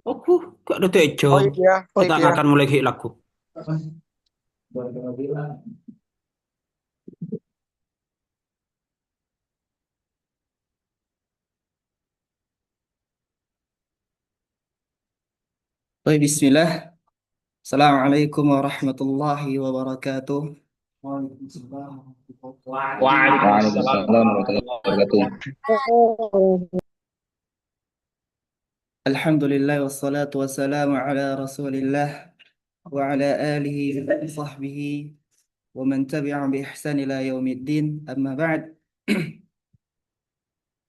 Aku gak ada tejo. Oh Kita iya. akan mulai lagu. Baik, Bismillah. Assalamualaikum warahmatullahi wabarakatuh. Waalaikumsalam Waalaikumsalam warahmatullahi warahmatullahi wabarakatuh. wabarakatuh. Alhamdulillah wassalatu wassalamu ala Rasulillah wa ala alihi wa sahbihi wa man tabi'ahum bi ihsan ila yaumiddin. Amma ba'd.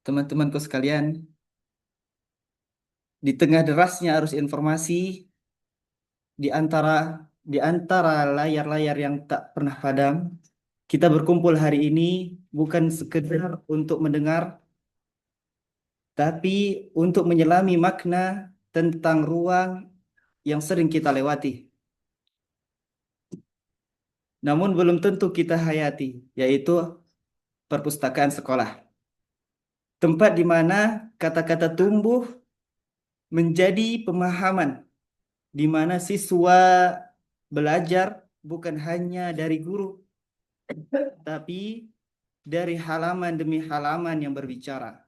Teman-temanku sekalian, di tengah derasnya arus informasi, di antara di antara layar-layar yang tak pernah padam, kita berkumpul hari ini bukan sekedar untuk mendengar, tapi untuk menyelami makna tentang ruang yang sering kita lewati, namun belum tentu kita hayati, yaitu perpustakaan sekolah. Tempat di mana kata-kata tumbuh menjadi pemahaman, di mana siswa belajar bukan hanya dari guru, tapi dari halaman demi halaman yang berbicara.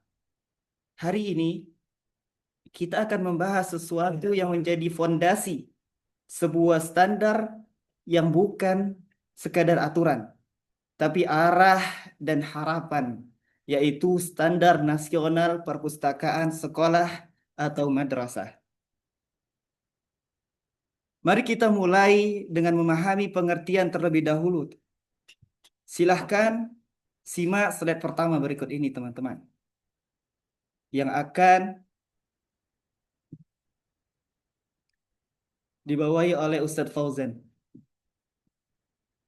Hari ini kita akan membahas sesuatu yang menjadi fondasi sebuah standar yang bukan sekadar aturan, tapi arah dan harapan, yaitu standar nasional perpustakaan sekolah atau madrasah. Mari kita mulai dengan memahami pengertian terlebih dahulu. Silahkan simak slide pertama berikut ini, teman-teman, yang akan dibawahi oleh Ustadz Fauzan.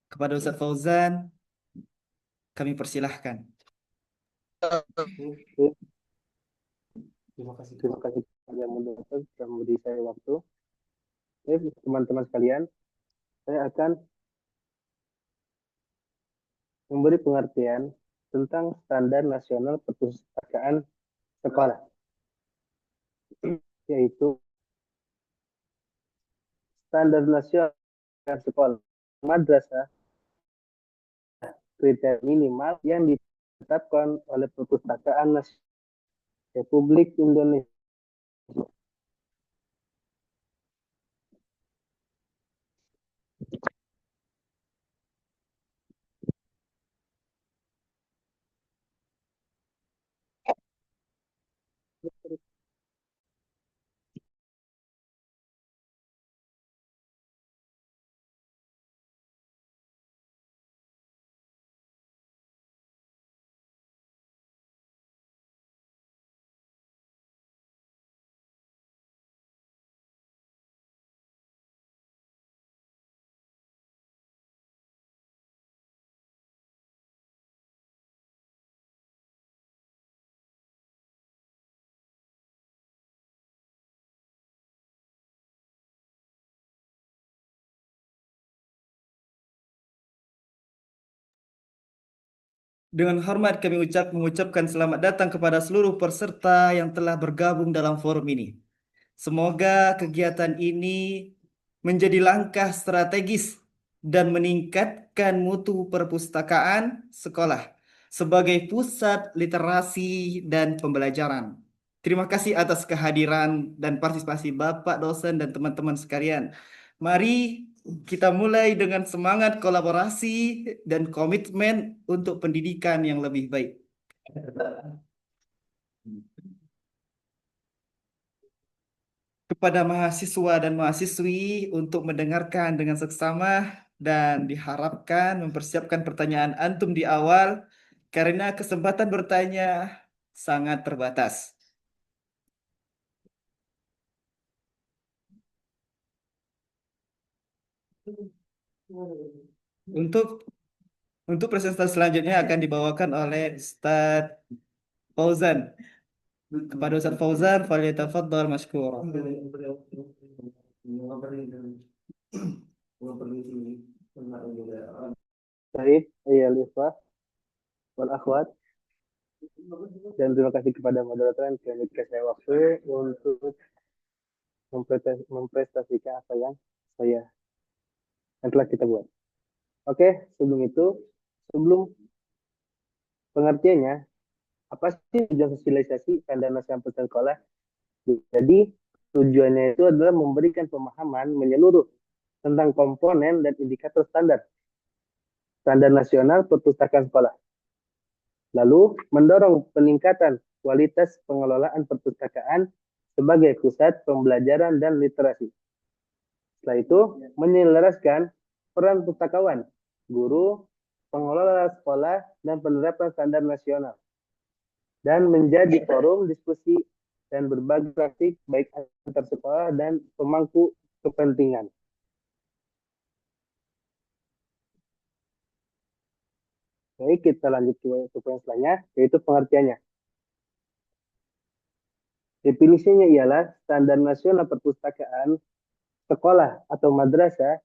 Kepada Ustadz Fauzan, kami persilahkan. Terima kasih kepada moderator sudah memberi saya waktu. Oke, teman-teman sekalian, saya akan memberi pengertian tentang standar nasional perpustakaan sekolah, yaitu standar nasional sekolah madrasah kriteria minimal yang ditetapkan oleh Perpustakaan Nasional Republik Indonesia. Dengan hormat kami mengucapkan selamat datang kepada seluruh peserta yang telah bergabung dalam forum ini. Semoga kegiatan ini menjadi langkah strategis dan meningkatkan mutu perpustakaan sekolah sebagai pusat literasi dan pembelajaran. Terima kasih atas kehadiran dan partisipasi Bapak dosen dan teman-teman sekalian. Mari kita mulai dengan semangat kolaborasi dan komitmen untuk pendidikan yang lebih baik. Kepada mahasiswa dan mahasiswi untuk mendengarkan dengan seksama dan diharapkan mempersiapkan pertanyaan antum di awal karena kesempatan bertanya sangat terbatas. Untuk presentasi selanjutnya akan dibawakan oleh Ustadz Fauzan. Kepada Ustadz Fauzan, falyatafaddal masykur. Baik, ya Ikhwah wal akhwat, dan terima kasih kepada moderator yang telah memberikan saya waktu untuk memprestasikan apa yang telah kita buat. Oke, sebelum pengertiannya, apa sih tujuan sosialisasi standar nasional peserta sekolah? Jadi, tujuannya itu adalah memberikan pemahaman menyeluruh tentang komponen dan indikator standar nasional perpustakaan sekolah. Lalu, mendorong peningkatan kualitas pengelolaan perpustakaan sebagai pusat pembelajaran dan literasi. Setelah itu, menyelaraskan peran pustakawan, guru, pengelola sekolah, dan penerapan standar nasional. Dan menjadi forum diskusi dan berbagi praktik baik antar sekolah dan pemangku kepentingan. Baik, kita lanjut ke poin selanjutnya, yaitu pengertiannya. Definisinya ialah standar nasional perpustakaan sekolah atau madrasah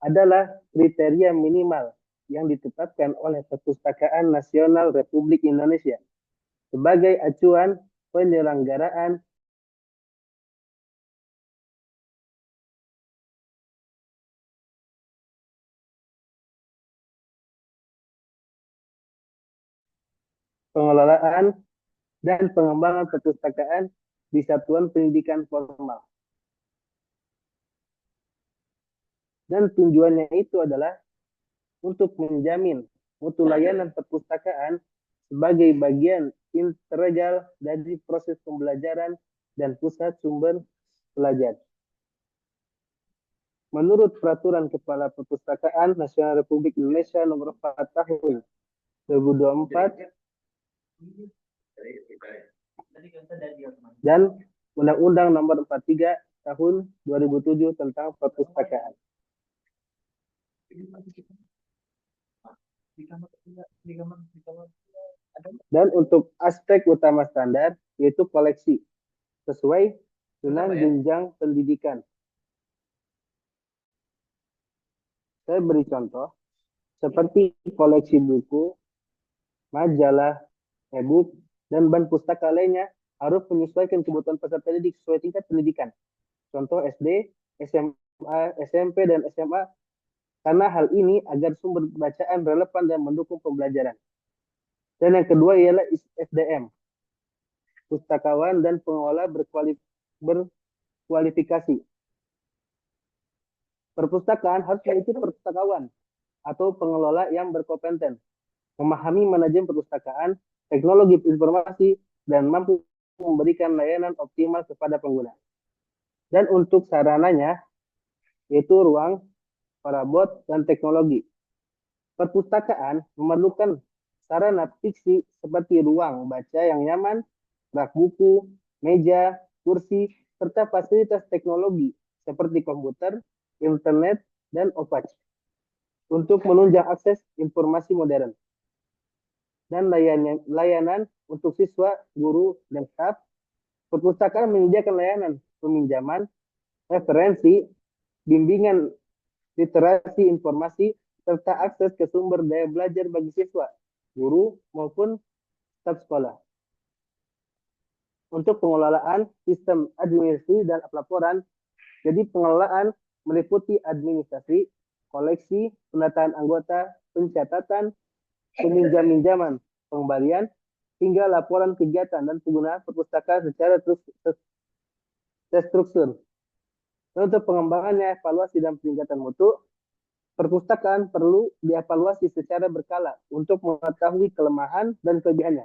adalah kriteria minimal yang ditetapkan oleh Perpustakaan Nasional Republik Indonesia sebagai acuan penyelenggaraan pengelolaan dan pengembangan perpustakaan di satuan pendidikan formal. Dan tujuannya itu adalah untuk menjamin mutu layanan perpustakaan sebagai bagian integral dari proses pembelajaran dan pusat sumber belajar. Menurut Peraturan Kepala Perpustakaan Nasional Republik Indonesia Nomor 4 Tahun 2024 dan Undang-Undang Nomor 43 Tahun 2007 tentang perpustakaan. Dan untuk aspek utama standar yaitu koleksi sesuai dengan jenjang pendidikan. Saya beri contoh seperti koleksi buku, majalah, e-book, dan bahan pustaka lainnya harus menyesuaikan kebutuhan peserta didik sesuai tingkat pendidikan. Contoh SD, SMA, SMP, dan SMA, karena hal ini agar sumber bacaan relevan dan mendukung pembelajaran. Dan yang kedua ialah SDM, pustakawan dan pengelola berkualifikasi. Perpustakaan harus memiliki pustakawan atau pengelola yang berkompeten, memahami manajemen perpustakaan, teknologi informasi, dan mampu memberikan layanan optimal kepada pengguna. Dan untuk sarananya, yaitu ruang, parabot, dan teknologi. Perpustakaan memerlukan sarana fiksi seperti ruang baca yang nyaman, rak buku, meja, kursi, serta fasilitas teknologi seperti komputer, internet, dan opaj untuk menunjang akses informasi modern. Dan layanan untuk siswa, guru, dan staf. Perpustakaan menyediakan layanan peminjaman, referensi, bimbingan literasi informasi, serta akses ke sumber daya belajar bagi siswa, guru, maupun staf sekolah. Untuk pengelolaan sistem administrasi dan pelaporan, jadi pengelolaan meliputi administrasi, koleksi, pendataan anggota, pencatatan, peminjam-minjaman, pengembalian, hingga laporan kegiatan dan penggunaan perpustakaan secara terstruktur. Untuk pengembangannya, evaluasi dan peningkatan mutu, perpustakaan perlu dievaluasi secara berkala untuk mengetahui kelemahan dan kelebihannya.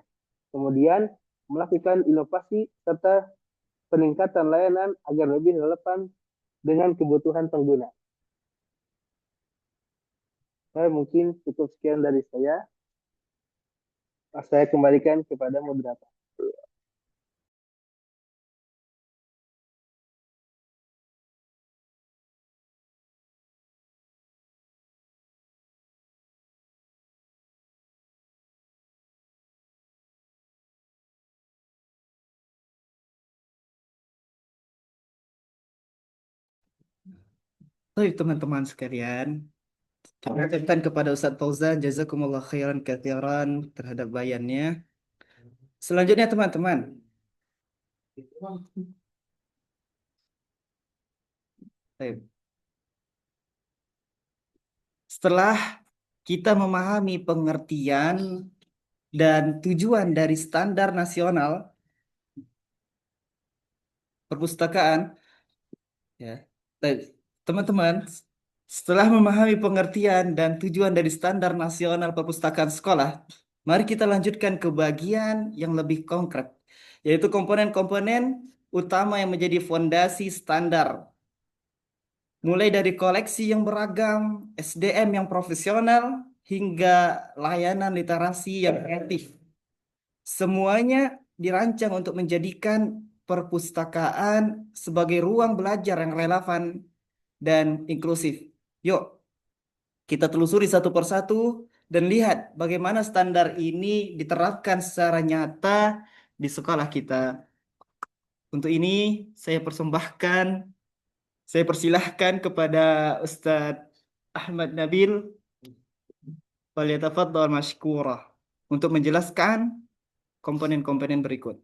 Kemudian, melakukan inovasi serta peningkatan layanan agar lebih relevan dengan kebutuhan pengguna. Mungkin cukup sekian dari saya. Saya kembalikan kepada moderator. Baik teman-teman sekalian, terima kasih kepada Ustadz Fauzan, jazakumullah khairan katsiran terhadap bayannya. Selanjutnya teman-teman, Baik. Setelah kita memahami pengertian dan tujuan dari standar nasional perpustakaan, ya, baik, teman-teman, setelah memahami pengertian dan tujuan dari standar nasional perpustakaan sekolah, mari kita lanjutkan ke bagian yang lebih konkret, yaitu komponen-komponen utama yang menjadi fondasi standar. Mulai dari koleksi yang beragam, SDM yang profesional, hingga layanan literasi yang kreatif. Semuanya dirancang untuk menjadikan perpustakaan sebagai ruang belajar yang relevan dan inklusif. Yuk, kita telusuri satu persatu dan lihat bagaimana standar ini diterapkan secara nyata di sekolah kita. Untuk ini, saya persembahkan, saya persilahkan kepada Ustadz Ahmad Nabil falyatafaddal mashkura untuk menjelaskan komponen-komponen berikut.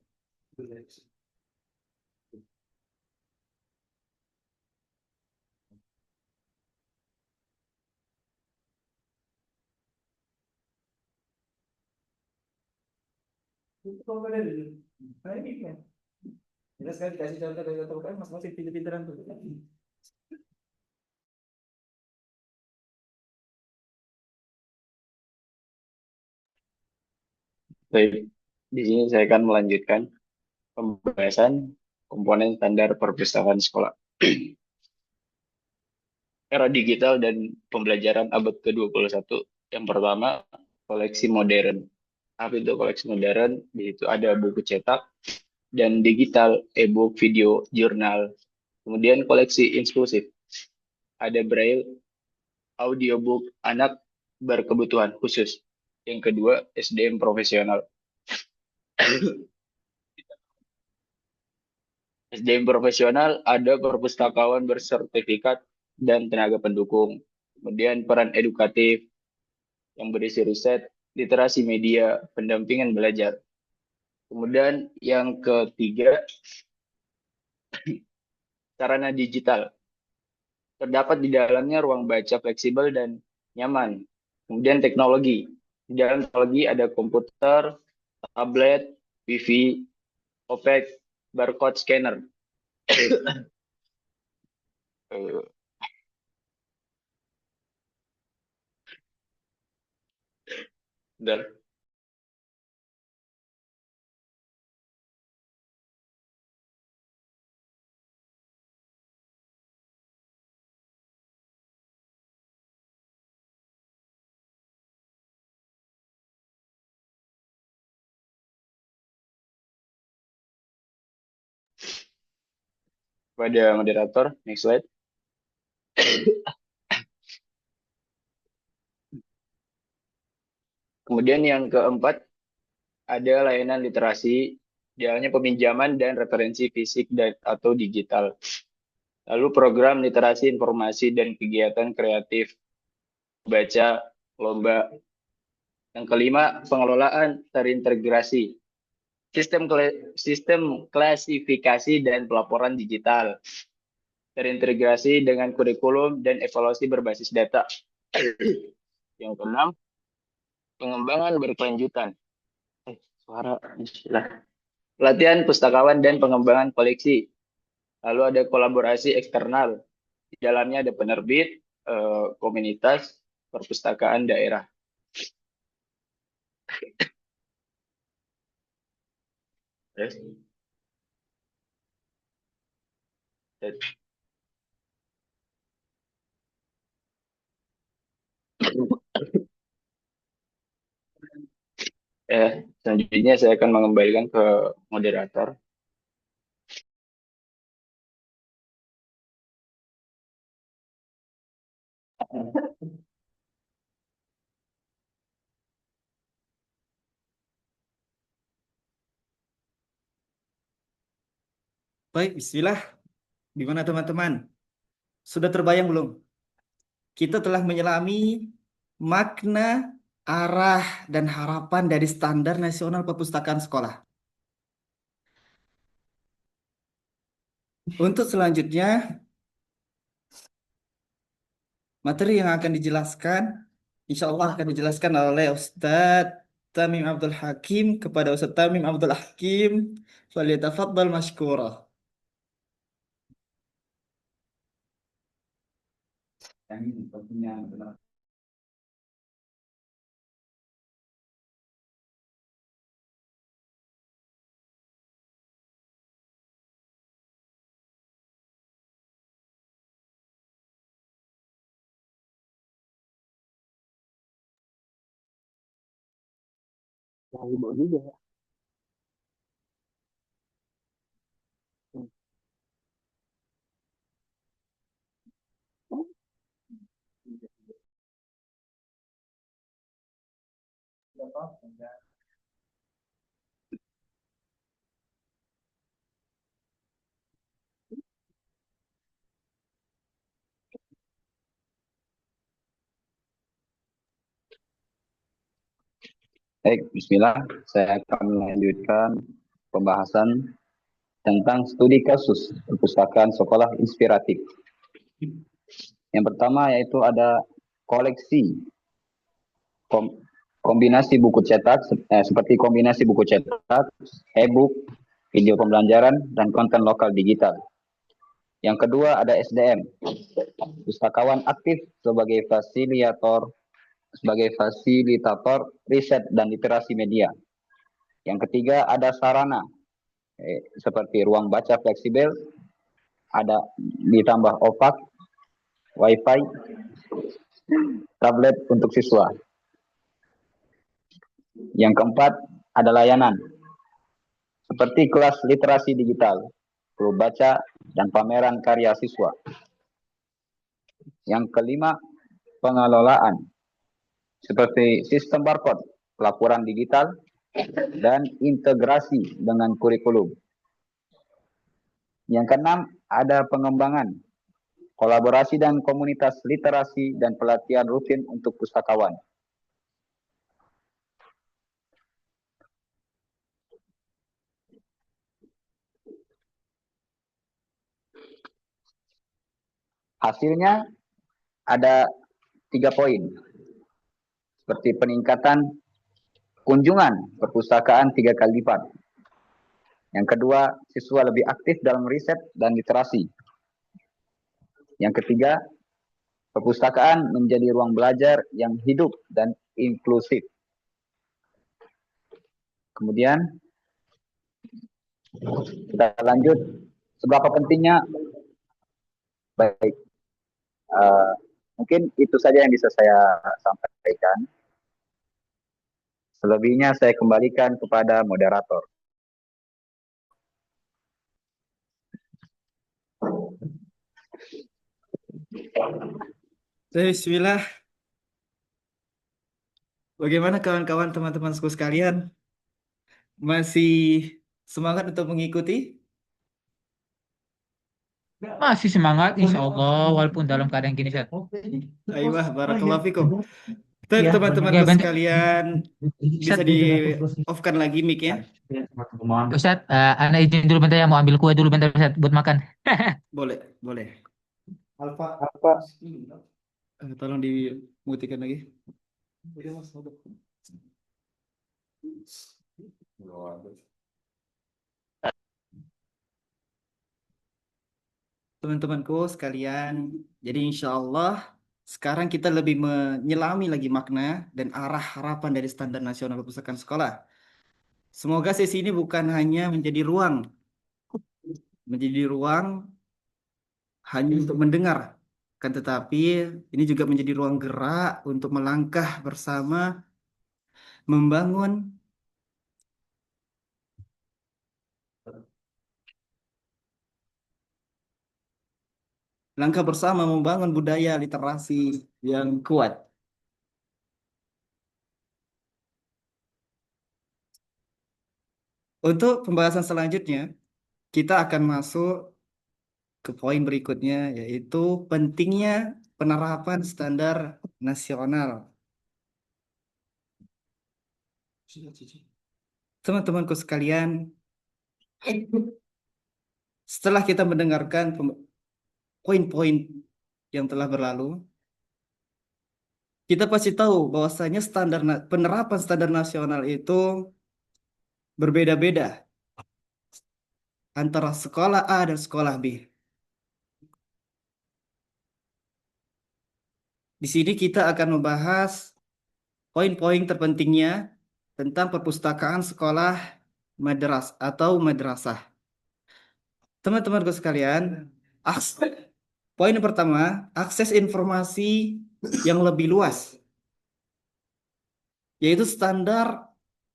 Komponen dulu. Nah, ini kan. Jelas kan dikasih contoh dari contoh kan masing-masing pinter-pinteran tuh. Baik, di sini saya akan melanjutkan pembahasan komponen standar perpustakaan sekolah. Era digital dan pembelajaran abad ke-21. Yang pertama, koleksi modern. Apa itu koleksi modern? Di situ ada buku cetak dan digital, e-book, video, jurnal. Kemudian koleksi inklusif. Ada braille, audiobook, anak berkebutuhan khusus. Yang kedua, SDM profesional. SDM profesional ada perpustakawan bersertifikat dan tenaga pendukung. Kemudian peran edukatif yang berisi riset, literasi media, pendampingan belajar. Kemudian yang ketiga, sarana digital. Terdapat di dalamnya ruang baca fleksibel dan nyaman. Kemudian teknologi. Di dalam teknologi ada komputer, tablet, wifi, OPEC, barcode scanner. Eh, Bentar. Pada moderator, next slide. Kemudian yang keempat, ada layanan literasi, jalannya peminjaman dan referensi fisik dan atau digital. Lalu program literasi informasi dan kegiatan kreatif, baca, lomba. Yang kelima, pengelolaan terintegrasi, sistem klasifikasi dan pelaporan digital, terintegrasi dengan kurikulum dan evaluasi berbasis data. Yang keenam, pengembangan berkelanjutan. Suara istilah. Pelatihan pustakawan dan pengembangan koleksi. Lalu ada kolaborasi eksternal. Di dalamnya ada penerbit, komunitas, perpustakaan daerah. Yes. Selanjutnya saya akan mengembalikan ke moderator. Baik, bismillah. Gimana teman-teman? Sudah terbayang belum? Kita telah menyelami makna, arah, dan harapan dari standar nasional perpustakaan sekolah. Untuk selanjutnya, Materi yang akan dijelaskan, insya Allah akan dijelaskan oleh Ustadz Tamim Abdul Hakim kepada Ustadz Tamim Abdul Hakim. Falyatafaddal mashkura. Yang ini tentunya benar. Nah, ibu juga ya. Baik, Bismillah. Saya akan melanjutkan pembahasan tentang studi kasus perpustakaan sekolah inspiratif. Yang pertama yaitu ada koleksi kombinasi buku cetak seperti kombinasi buku cetak, e-book, video pembelajaran, dan konten lokal digital. Yang kedua ada SDM, pustakawan aktif sebagai fasilitator riset dan literasi media. Yang ketiga ada sarana seperti ruang baca fleksibel, ada ditambah opak, wifi, tablet untuk siswa. Yang keempat ada layanan seperti kelas literasi digital, klub baca, dan pameran karya siswa. Yang kelima pengelolaan seperti sistem barcode, pelaporan digital, dan integrasi dengan kurikulum. Yang keenam ada pengembangan kolaborasi dan komunitas literasi dan pelatihan rutin untuk pustakawan. Hasilnya ada 3 poin, seperti peningkatan kunjungan perpustakaan 3 kali lipat. Yang kedua, siswa lebih aktif dalam riset dan literasi. Yang ketiga, perpustakaan menjadi ruang belajar yang hidup dan inklusif. Kemudian kita lanjut, seberapa pentingnya, baik, mungkin itu saja yang bisa saya sampaikan. Selebihnya saya kembalikan kepada moderator. Bismillah. Bagaimana kawan-kawan teman-temanku sekalian? Masih semangat untuk mengikuti? Masih semangat, insya Allah, walaupun dalam keadaan gini, Ustaz. Aiyah, barakallahu fikum. Ya, Teman-temanku bantu. sekalian, bisa Ustaz, di-off-kan lagi mic-nya? Ustaz, anak izin dulu bentar ya, mau ambil kue dulu bentar, Ustaz, buat makan. Boleh, boleh. Apa? Tolong dimutikan lagi. Teman-temanku sekalian, jadi insya Allah sekarang kita lebih menyelami lagi makna dan arah harapan dari Standar Nasional Perpustakaan Sekolah. Semoga sesi ini bukan hanya menjadi ruang hanya untuk mendengar, kan tetapi ini juga menjadi ruang gerak untuk melangkah bersama, membangun langkah bersama membangun budaya literasi yang kuat. Untuk pembahasan selanjutnya, kita akan masuk ke poin berikutnya, yaitu pentingnya penerapan standar nasional. Teman-temanku sekalian, setelah kita mendengarkan poin-poin yang telah berlalu, kita pasti tahu bahwasanya penerapan standar nasional itu berbeda-beda antara sekolah A dan sekolah B. Di sini kita akan membahas poin-poin terpentingnya tentang perpustakaan sekolah atau madrasah. Teman-temanku sekalian, poin pertama, akses informasi yang lebih luas, yaitu standar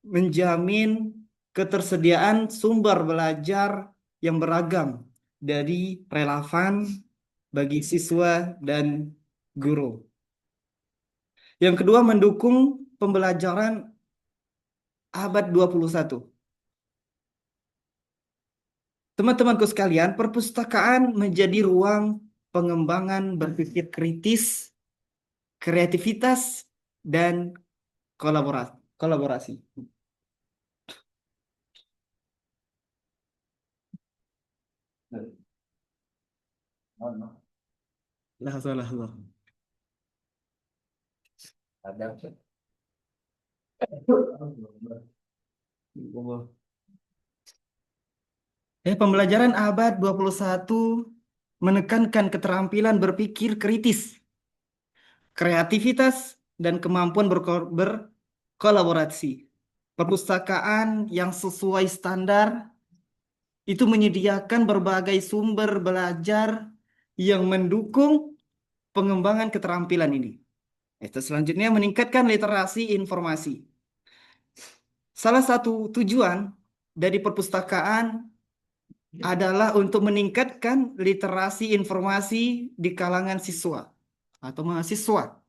menjamin ketersediaan sumber belajar yang beragam dari relevan bagi siswa dan guru. Yang kedua, mendukung pembelajaran abad 21. Teman-temanku sekalian, perpustakaan menjadi ruang pengembangan berpikir kritis, kreativitas, dan kolaborasi. Lahzah, lahzah. Pembelajaran abad 21 menekankan keterampilan berpikir kritis, kreativitas, dan kemampuan berkolaborasi. Perpustakaan yang sesuai standar itu menyediakan berbagai sumber belajar yang mendukung pengembangan keterampilan ini. Selanjutnya, meningkatkan literasi informasi. Salah satu tujuan dari perpustakaan adalah untuk meningkatkan literasi informasi di kalangan siswa atau mahasiswa.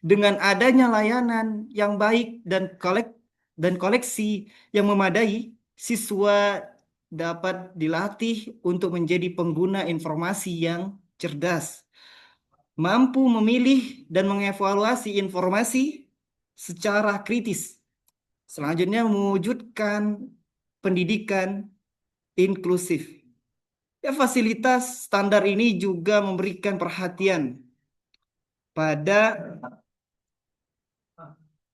Dengan adanya layanan yang baik dan koleksi yang memadai, siswa dapat dilatih untuk menjadi pengguna informasi yang cerdas, mampu memilih dan mengevaluasi informasi secara kritis. Selanjutnya, mewujudkan pendidikan inklusif. Fasilitas standar ini juga memberikan perhatian pada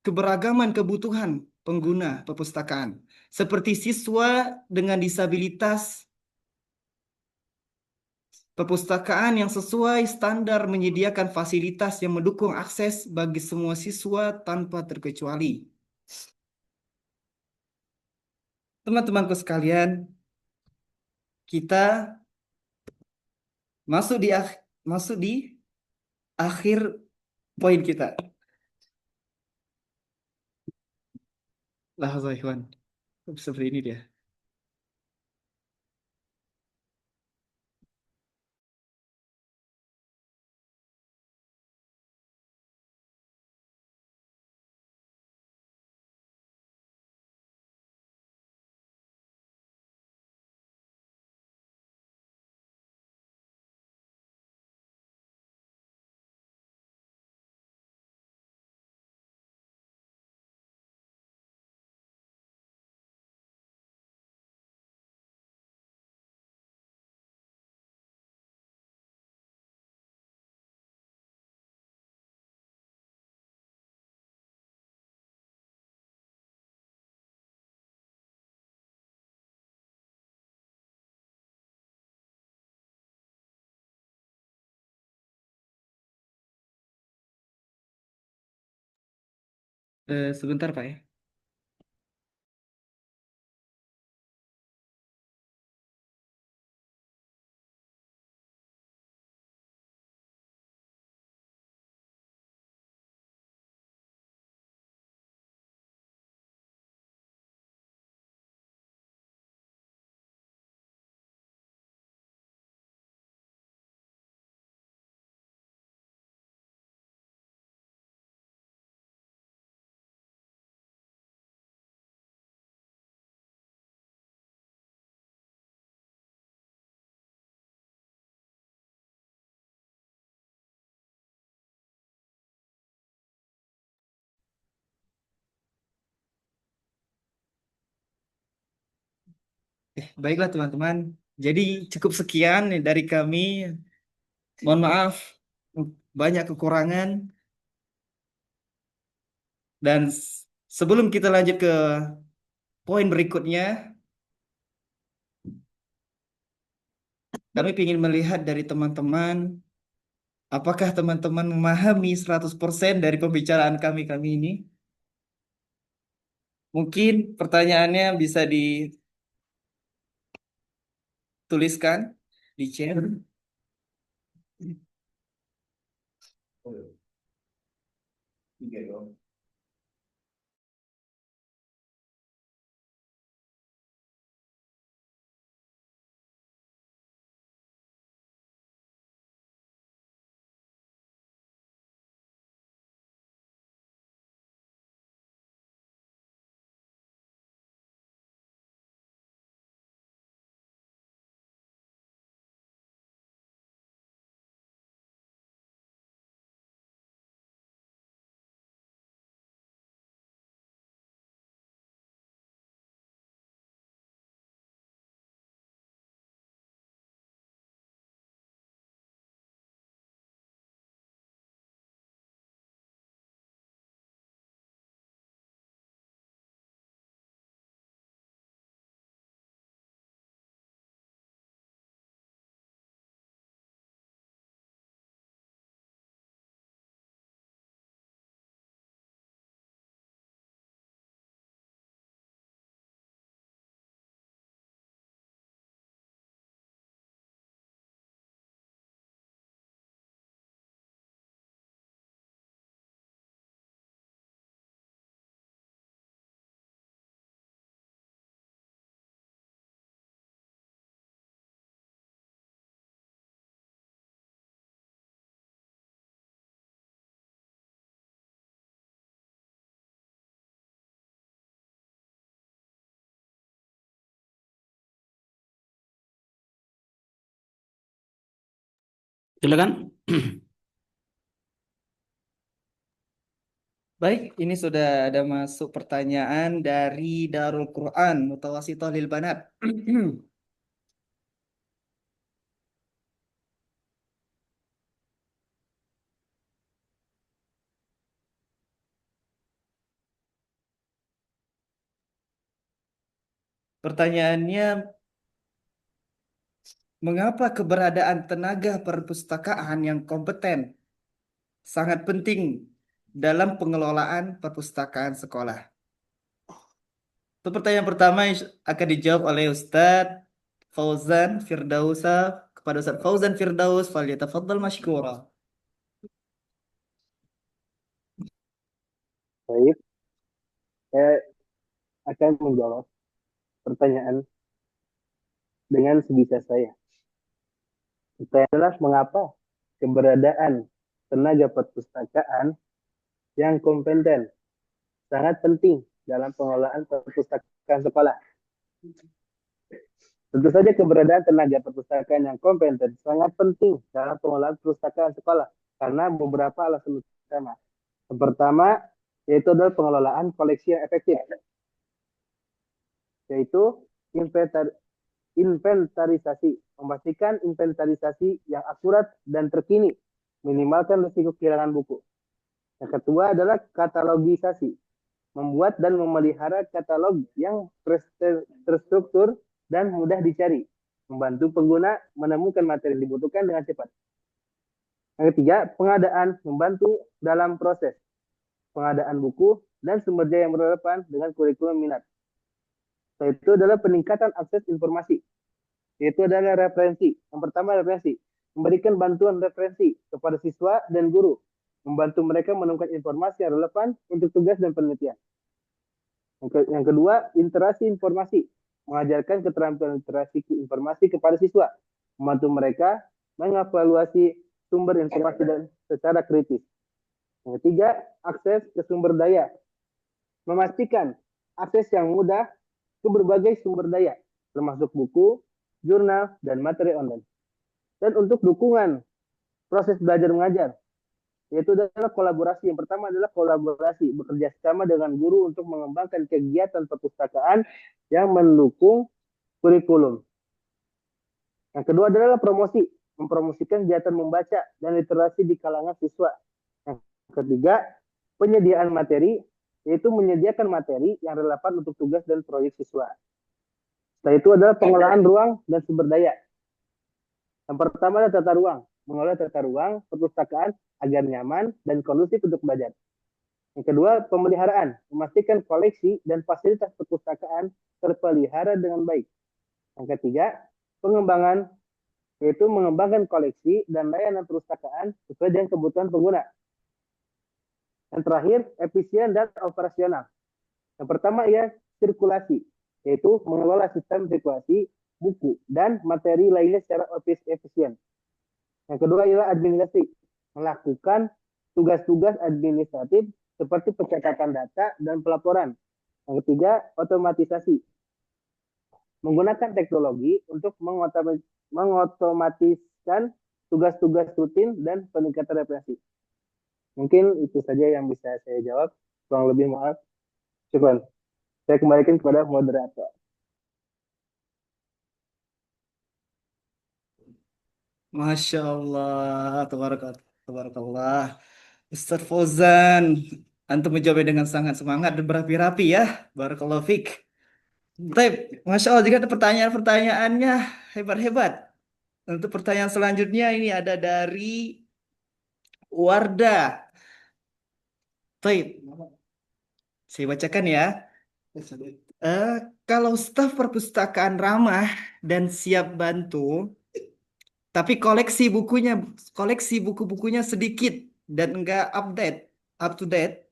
keberagaman kebutuhan pengguna perpustakaan, seperti siswa dengan disabilitas. Perpustakaan yang sesuai standar menyediakan fasilitas yang mendukung akses bagi semua siswa tanpa terkecuali. Teman-temanku sekalian, kita masuk di akhir poin kita. Lah, Ikhwan. Seperti ini dia. Sebentar, Pak ya. Baiklah teman-teman. Jadi cukup sekian dari kami. Mohon maaf banyak kekurangan. Dan sebelum kita lanjut ke poin berikutnya, kami ingin melihat dari teman-teman, apakah teman-teman memahami 100% dari pembicaraan kami ini? Mungkin pertanyaannya bisa dituliskan di chat. Silakan. Baik, ini sudah ada masuk pertanyaan dari Darul Quran Mutawasithah lil Banat. Pertanyaannya, mengapa keberadaan tenaga perpustakaan yang kompeten sangat penting dalam pengelolaan perpustakaan sekolah? Itu pertanyaan pertama yang akan dijawab oleh Ustadz Fauzan Firdausa. Kepada Ustadz Fauzan Firdaus, falyatafaddal mashkura. Baik, saya akan menjawab pertanyaan dengan sebisa saya. Pertanyaan adalah mengapa keberadaan tenaga perpustakaan yang kompeten sangat penting dalam pengelolaan perpustakaan sekolah. Tentu saja keberadaan tenaga perpustakaan yang kompeten sangat penting dalam pengelolaan perpustakaan sekolah karena beberapa alasan utama. Yang pertama, yaitu adalah pengelolaan koleksi yang efektif, yaitu inventarisasi, memastikan inventarisasi yang akurat dan terkini, minimalkan risiko kehilangan buku. Yang kedua adalah katalogisasi, membuat dan memelihara katalog yang terstruktur dan mudah dicari, membantu pengguna menemukan materi yang dibutuhkan dengan cepat. Yang ketiga, pengadaan, membantu dalam proses pengadaan buku dan sumber daya yang relevan dengan kurikulum minat. Itu adalah peningkatan akses informasi, yaitu adalah referensi. Yang pertama referensi, memberikan bantuan referensi kepada siswa dan guru, membantu mereka menemukan informasi yang relevan untuk tugas dan penelitian. Yang kedua, interaksi informasi, mengajarkan keterampilan interaksi informasi kepada siswa, membantu mereka mengevaluasi sumber informasi dan secara kritis. Yang ketiga, akses ke sumber daya, memastikan akses yang mudah ke berbagai sumber daya, termasuk buku, jurnal, dan materi online. Dan untuk dukungan proses belajar mengajar, yaitu adalah kolaborasi. Yang pertama adalah kolaborasi, bekerja sama dengan guru untuk mengembangkan kegiatan perpustakaan yang mendukung kurikulum. Yang kedua adalah promosi, mempromosikan kegiatan membaca dan literasi di kalangan siswa. Yang ketiga, penyediaan materi yaitu menyediakan materi yang relevan untuk tugas dan proyek siswa. Setelah itu adalah pengelolaan ruang dan sumber daya. Yang pertama adalah tata ruang, mengelola tata ruang perpustakaan agar nyaman dan kondusif untuk belajar. Yang kedua, pemeliharaan, memastikan koleksi dan fasilitas perpustakaan terpelihara dengan baik. Yang ketiga, pengembangan, yaitu mengembangkan koleksi dan layanan perpustakaan sesuai dengan kebutuhan pengguna. Yang terakhir, efisien dan operasional. Yang pertama ia sirkulasi, yaitu mengelola sistem sirkulasi buku dan materi lainnya secara efisien. Yang kedua ialah administrasi, melakukan tugas-tugas administratif seperti pencatatan data dan pelaporan. Yang ketiga, otomatisasi, menggunakan teknologi untuk mengotomatiskan tugas-tugas rutin dan peningkatan referensi. Mungkin itu saja yang bisa saya jawab. Kurang lebih maaf. Syukran. Saya kembalikan kepada moderator. Masya Allah, tabarakallah. Ustaz Fauzan, antum menjawabnya dengan sangat semangat dan berapi-rapi ya. Barakallahu fiik. Baik, Masya Allah, juga ada pertanyaan-pertanyaannya hebat-hebat. Untuk pertanyaan selanjutnya ini ada dari Wardah. Baik, saya bacakan ya. Eh, Kalau staf perpustakaan ramah dan siap bantu, tapi koleksi buku-bukunya sedikit dan enggak up to date,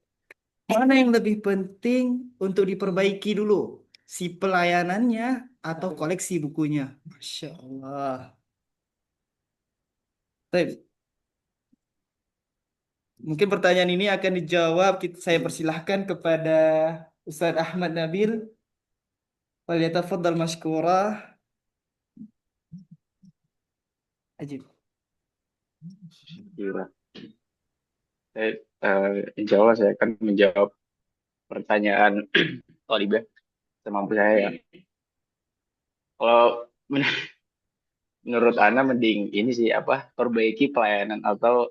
mana yang lebih penting untuk diperbaiki dulu? Si pelayanannya atau koleksi bukunya? Masya Allah. Baik, mungkin pertanyaan ini akan dijawab. Saya persilahkan kepada Ustadz Ahmad Nabil. Falyatafaddal mashkura. Ajib. Gila. Insya Allah saya akan menjawab pertanyaan Tolibah semampu saya ya. Kalau menurut Ana mending ini sih perbaiki pelayanan atau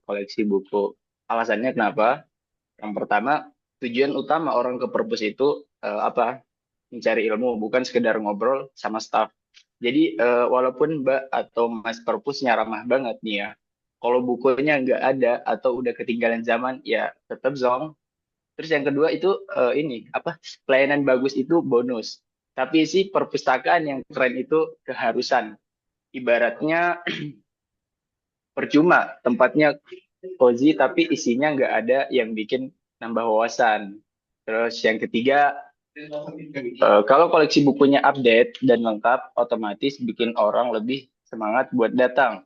koleksi buku. Alasannya kenapa? Yang pertama, tujuan utama orang ke perpus itu mencari ilmu, bukan sekedar ngobrol sama staff. Jadi walaupun Mbak atau Mas perpusnya ramah banget nih ya, kalau bukunya nggak ada atau udah ketinggalan zaman ya tetap zong. Terus yang kedua itu pelayanan bagus itu bonus. Tapi sih perpustakaan yang keren itu keharusan. Ibaratnya percuma tempatnya cozy tapi isinya nggak ada yang bikin nambah wawasan. Terus yang ketiga, kalau koleksi bukunya update dan lengkap, otomatis bikin orang lebih semangat buat datang.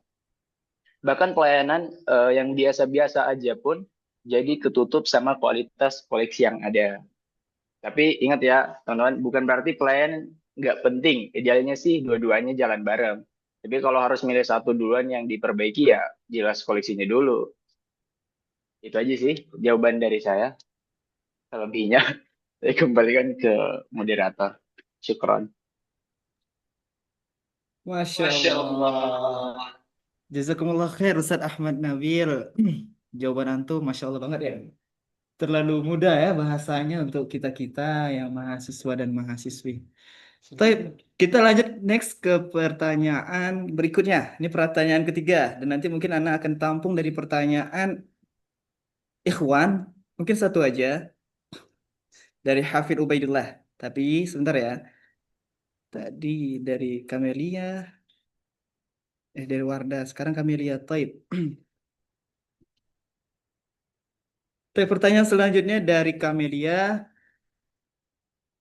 Bahkan pelayanan yang biasa-biasa aja pun jadi ketutup sama kualitas koleksi yang ada. Tapi ingat ya, teman-teman, bukan berarti pelayanan nggak penting. Idealnya sih dua-duanya jalan bareng. Tapi kalau harus milih satu duluan yang diperbaiki ya jelas koleksinya dulu. Itu aja sih jawaban dari saya. Selebihnya saya kembalikan ke moderator. Syukron. Masya Allah. Jazakumullah khair Ustaz Ahmad Nabil. Jawaban antum Masya Allah banget ya. Terlalu mudah ya bahasanya untuk kita-kita yang mahasiswa dan mahasiswi. Baik, kita lanjut next ke pertanyaan berikutnya. Ini pertanyaan ketiga dan nanti mungkin Ana akan tampung dari pertanyaan Ikhwan. Mungkin satu aja dari Hafid Ubaidillah. Tapi sebentar ya. Tadi dari Kamelia, dari Wardah. Sekarang Kamelia Taib. Pertanyaan selanjutnya dari Kamelia.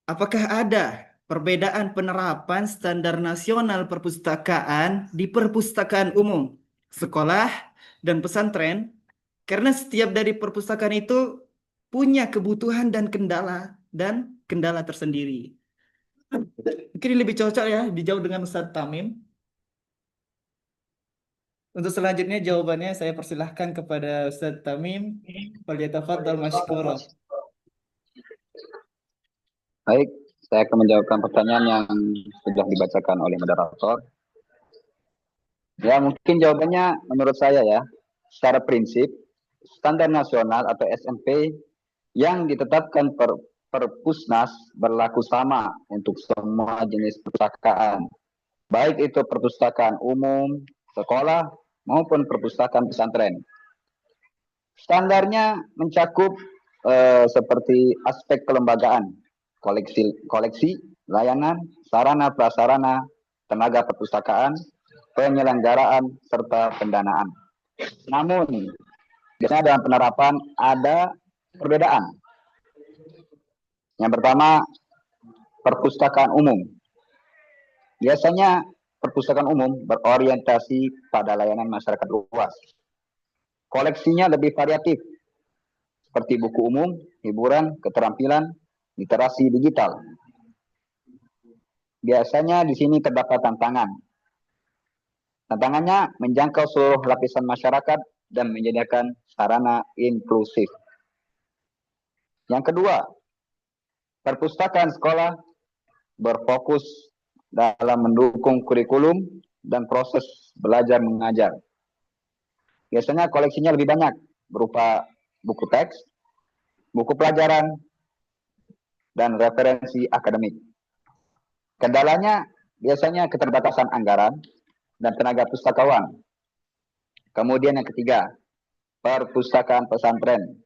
Apakah ada perbedaan penerapan standar nasional perpustakaan di perpustakaan umum, sekolah, dan pesantren? Karena setiap dari perpustakaan itu punya kebutuhan dan kendala tersendiri. Mungkin ini lebih cocok ya dijawab dengan Ustadz Tamim. Untuk selanjutnya jawabannya saya persilahkan kepada Ustadz Tamim. Falyatafaddal mashkura. Baik, saya akan menjawabkan pertanyaan yang sudah dibacakan oleh moderator. Ya, mungkin jawabannya menurut saya ya, secara prinsip, standar nasional atau SMP yang ditetapkan Perpusnas berlaku sama untuk semua jenis perpustakaan, baik itu perpustakaan umum, sekolah, maupun perpustakaan pesantren. Standarnya mencakup seperti aspek kelembagaan, koleksi, layanan, sarana prasarana, tenaga perpustakaan, penyelenggaraan, serta pendanaan. Namun, biasanya dalam penerapan ada perbedaan. Yang pertama, perpustakaan umum. Biasanya perpustakaan umum berorientasi pada layanan masyarakat luas. Koleksinya lebih variatif, seperti buku umum, hiburan, keterampilan, literasi digital. Biasanya di sini terdapat tantangan. Tantangannya menjangkau seluruh lapisan masyarakat dan menyediakan sarana inklusif. Yang kedua, perpustakaan sekolah berfokus dalam mendukung kurikulum dan proses belajar mengajar. Biasanya koleksinya lebih banyak, berupa buku teks, buku pelajaran, dan referensi akademik. Kendalanya biasanya keterbatasan anggaran dan tenaga pustakawan. Kemudian yang ketiga, perpustakaan pesantren.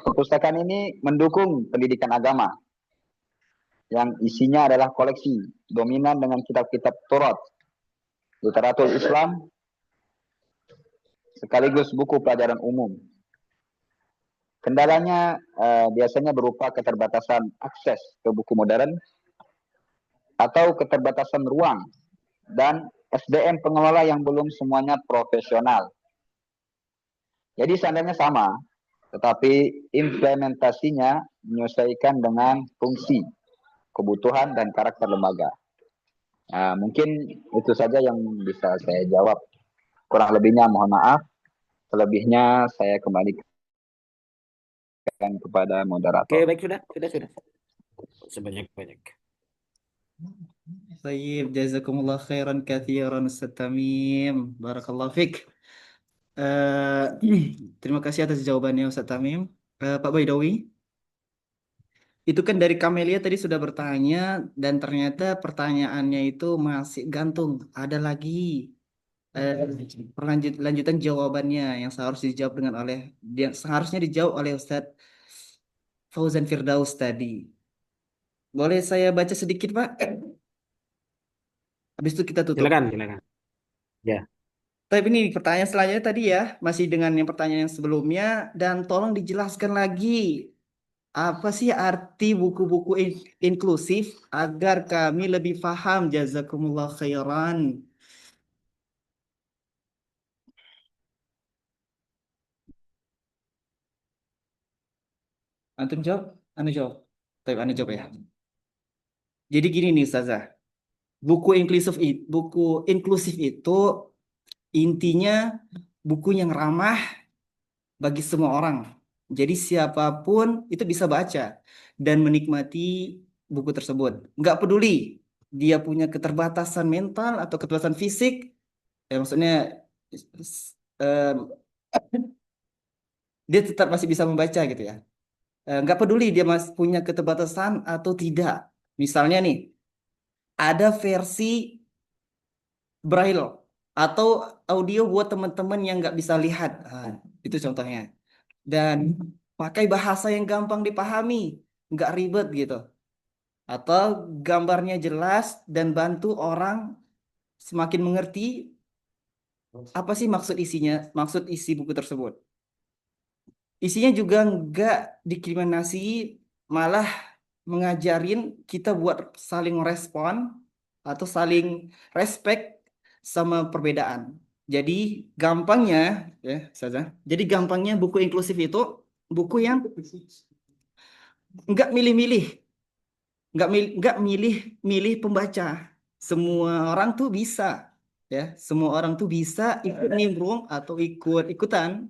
Perpustakaan ini mendukung pendidikan agama yang isinya adalah koleksi dominan dengan kitab-kitab Taurat, literatur Islam, sekaligus buku pelajaran umum. Kendalanya biasanya berupa keterbatasan akses ke buku modern atau keterbatasan ruang dan SDM pengelola yang belum semuanya profesional. Jadi standarnya sama, tetapi implementasinya menyesuaikan dengan fungsi, kebutuhan, dan karakter lembaga. Nah, mungkin itu saja yang bisa saya jawab. Kurang lebihnya mohon maaf. Selebihnya saya kembalikan kepada Oke, moderator. baik, sudah. Sebanyak-banyak. Baik, jazakumullah khairan kathiran Ustaz Tamim. Barakallahu fiik. Terima kasih atas jawabannya Ustaz Tamim. Pak Baidowi, itu kan dari Kamelia tadi sudah bertanya dan ternyata pertanyaannya itu masih gantung. Ada lagi lanjutan jawabannya yang seharusnya dijawab seharusnya dijawab oleh Ustaz Fauzan Firdaus tadi. Boleh saya baca sedikit, Pak? Habis itu kita tutup. Silakan. Ya. Tapi ini pertanyaan selanjutnya tadi ya, masih dengan yang pertanyaan yang sebelumnya, dan tolong dijelaskan lagi, apa sih arti buku-buku inklusif agar kami lebih paham, jazakumullah khairan. Antum jawab? Anu jawab. Tapi anu jawab ya. Jadi gini nih Ustazah, buku inklusif itu intinya buku yang ramah bagi semua orang. Jadi siapapun itu bisa baca dan menikmati buku tersebut. Nggak peduli dia punya keterbatasan mental atau keterbatasan fisik, maksudnya eh, dia tetap masih bisa membaca gitu ya. Nggak peduli dia masih punya keterbatasan atau tidak. Misalnya nih, ada versi Braille atau audio buat teman-teman yang nggak bisa lihat. Itu contohnya. Dan pakai bahasa yang gampang dipahami, nggak ribet gitu. Atau gambarnya jelas dan bantu orang semakin mengerti apa sih maksud isi buku tersebut. Isinya juga nggak diskriminasi, malah mengajarin kita buat saling respon atau saling respect sama perbedaan. Jadi gampangnya, ya saja. Jadi gampangnya buku inklusif itu buku yang nggak milih-milih, nggak milih pembaca. Semua orang tuh bisa, ya. Semua orang tuh bisa ikut nimbrung atau ikut-ikutan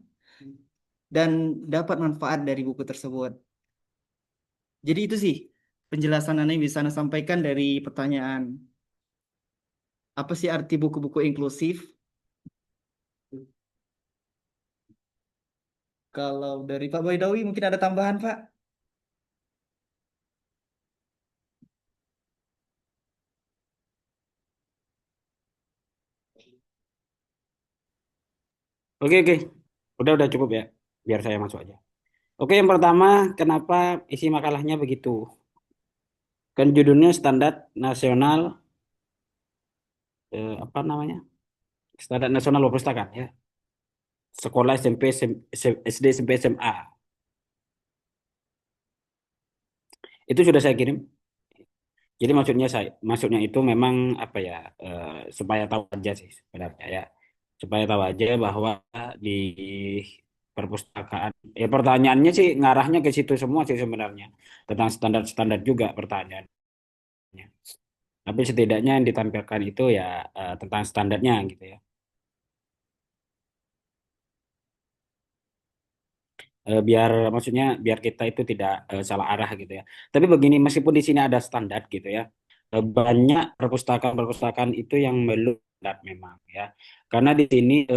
dan dapat manfaat dari buku tersebut. Jadi itu sih penjelasan yang bisa Anda sampaikan dari pertanyaan. Apa sih arti buku-buku inklusif? Kalau dari Pak Baidawi mungkin ada tambahan, Pak? Oke, oke. Udah cukup ya. Biar saya masuk aja. Oke, yang pertama, kenapa isi makalahnya begitu? Kan judulnya Standar Nasional, apa namanya? Standar Nasional Perpustakaan ya. Sekolah SMP, SD, SMP, SMA. Itu sudah saya kirim. Jadi maksudnya itu memang apa ya, supaya tahu aja sih sebenarnya ya, supaya tahu aja bahwa di perpustakaan, ya pertanyaannya sih ngarahnya ke situ semua sih sebenarnya, tentang standar-standar juga pertanyaannya. Tapi setidaknya yang ditampilkan itu ya tentang standarnya gitu ya. Biar maksudnya biar kita itu tidak salah arah gitu ya. Tapi begini, meskipun di sini ada standar gitu ya, banyak perpustakaan-perpustakaan itu yang belum standar memang ya. Karena di sini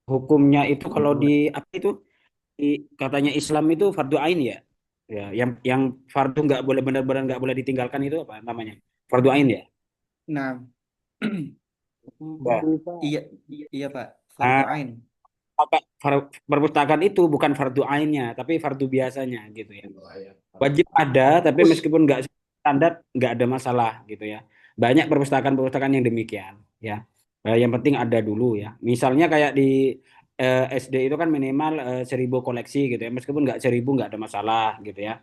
hukumnya itu kalau di apa itu di, katanya Islam itu fardu ain ya. Ya, yang fardu nggak boleh benar-benar nggak boleh ditinggalkan itu apa namanya? Fardu ain ya. Nah, Ya. iya, iya Pak. Fardu Ain. Perpustakaan itu bukan fardu ainnya, tapi fardu biasanya gitu ya. Wajib ada, tapi meskipun nggak standar, nggak ada masalah gitu ya. Banyak perpustakaan-perpustakaan yang demikian ya. Yang penting ada dulu ya. Misalnya kayak di SD itu kan minimal 1.000 koleksi gitu ya. Meskipun nggak 1.000 nggak ada masalah gitu ya.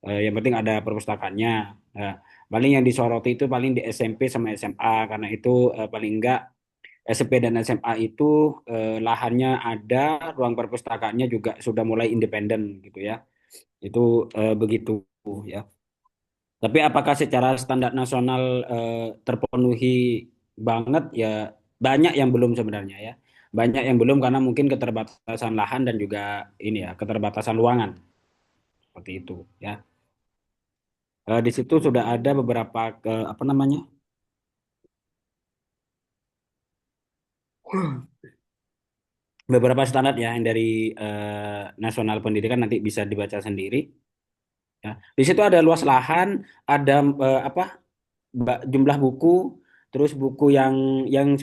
Yang penting ada perpustakaannya. Nah, paling yang disoroti itu paling di SMP sama SMA karena itu paling enggak SMP dan SMA itu lahannya ada, ruang perpustakaannya juga sudah mulai independen gitu ya. Itu begitu ya. Tapi apakah secara standar nasional terpenuhi banget ya, banyak yang belum sebenarnya ya. Banyak yang belum karena mungkin keterbatasan lahan dan juga ini ya, keterbatasan ruangan seperti itu ya. Di situ sudah ada beberapa apa namanya? Beberapa standar ya yang dari nasional pendidikan nanti bisa dibaca sendiri. Ya. Di situ ada luas lahan, ada apa jumlah buku, terus buku yang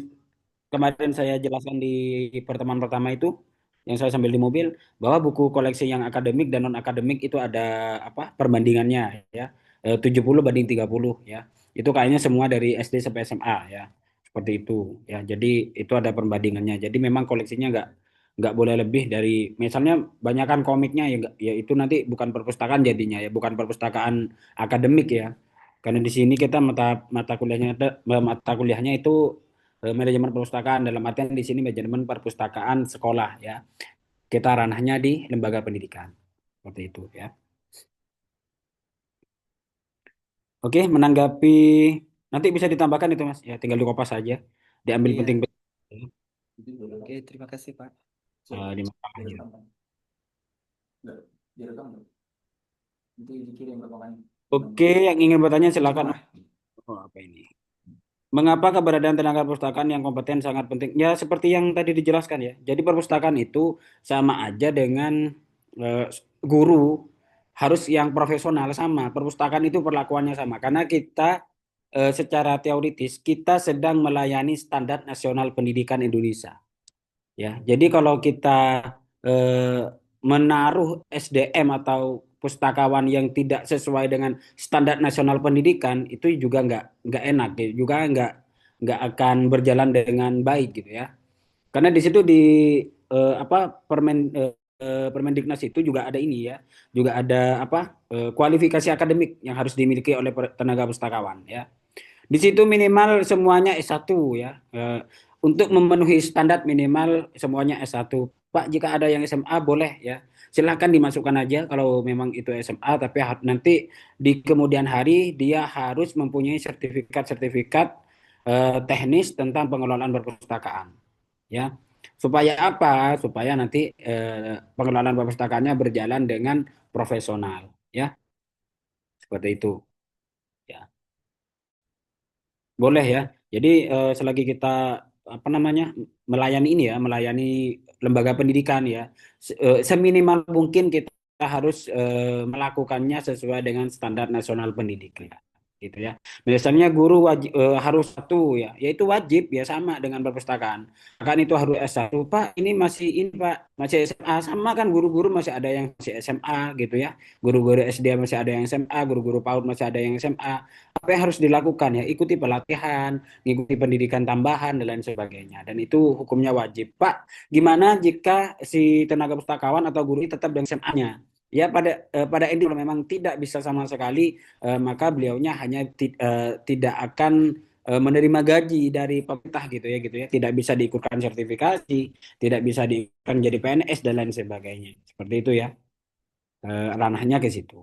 kemarin saya jelaskan di pertemuan pertama itu, yang saya sambil di mobil, bahwa buku koleksi yang akademik dan non akademik itu ada apa perbandingannya ya, 70 banding 30 ya. Itu kayaknya semua dari SD sampai SMA ya, seperti itu ya. Jadi itu ada perbandingannya. Jadi memang koleksinya nggak boleh lebih dari, misalnya banyakkan komiknya ya, ya itu nanti bukan perpustakaan jadinya ya, bukan perpustakaan akademik ya. Karena di sini kita mata mata kuliahnya itu manajemen perpustakaan, dalam artian di sini manajemen perpustakaan sekolah ya. Kita ranahnya di lembaga pendidikan. Seperti itu ya. Oke, menanggapi nanti bisa ditambahkan itu Mas. Ya, tinggal dikopas saja. Diambil Iya. penting-penting Oke, terima kasih Pak. di makalahnya. Oke, yang ingin bertanya silakan. Oh, apa ini? Mengapa keberadaan tenaga perpustakaan yang kompeten sangat penting? Ya, seperti yang tadi dijelaskan ya. Jadi perpustakaan itu sama aja dengan eh, guru, harus yang profesional sama. Perpustakaan itu perlakuannya sama. Karena kita secara teoritis kita sedang melayani standar nasional pendidikan Indonesia. Ya, jadi kalau kita eh, menaruh SDM atau pustakawan yang tidak sesuai dengan standar nasional pendidikan itu juga nggak enak, ya. Juga nggak akan berjalan dengan baik gitu ya. Karena di situ di apa Permendiknas itu juga ada ini ya, juga ada apa kualifikasi akademik yang harus dimiliki oleh tenaga pustakawan ya. Di situ minimal semuanya S1 ya. Untuk memenuhi standar minimal semuanya S1. Pak, jika ada yang SMA boleh ya. Silahkan dimasukkan aja kalau memang itu SMA, tapi nanti di kemudian hari dia harus mempunyai sertifikat-sertifikat teknis tentang pengelolaan perpustakaan. Ya. Supaya apa? Supaya nanti pengelolaan perpustakaannya berjalan dengan profesional. Ya, seperti itu. Ya. Boleh ya. Jadi selagi kita apa namanya melayani ini ya, melayani lembaga pendidikan ya. Seminimal mungkin kita harus melakukannya sesuai dengan standar nasional pendidikan gitu ya. Misalnya guru harus satu ya, yaitu wajib ya sama dengan perpustakaan. Kan itu harus S1. Pak, ini masih ini Pak, masih SMA sama kan guru-guru masih ada yang masih SMA gitu ya. Guru-guru SD masih ada yang SMA, guru-guru PAUD masih ada yang SMA. Apa yang harus dilakukan ya? Ikuti pelatihan, mengikuti pendidikan tambahan dan lain sebagainya. Dan itu hukumnya wajib. Pak, gimana jika si tenaga pustakawan atau guru ini tetap dengan SMA-nya? Ya pada intinya memang tidak bisa sama sekali, maka beliaunya hanya tidak akan menerima gaji dari pemerintah gitu ya, tidak bisa diikutkan sertifikasi, tidak bisa diikutkan jadi PNS dan lain sebagainya, seperti itu ya. Ranahnya ke situ.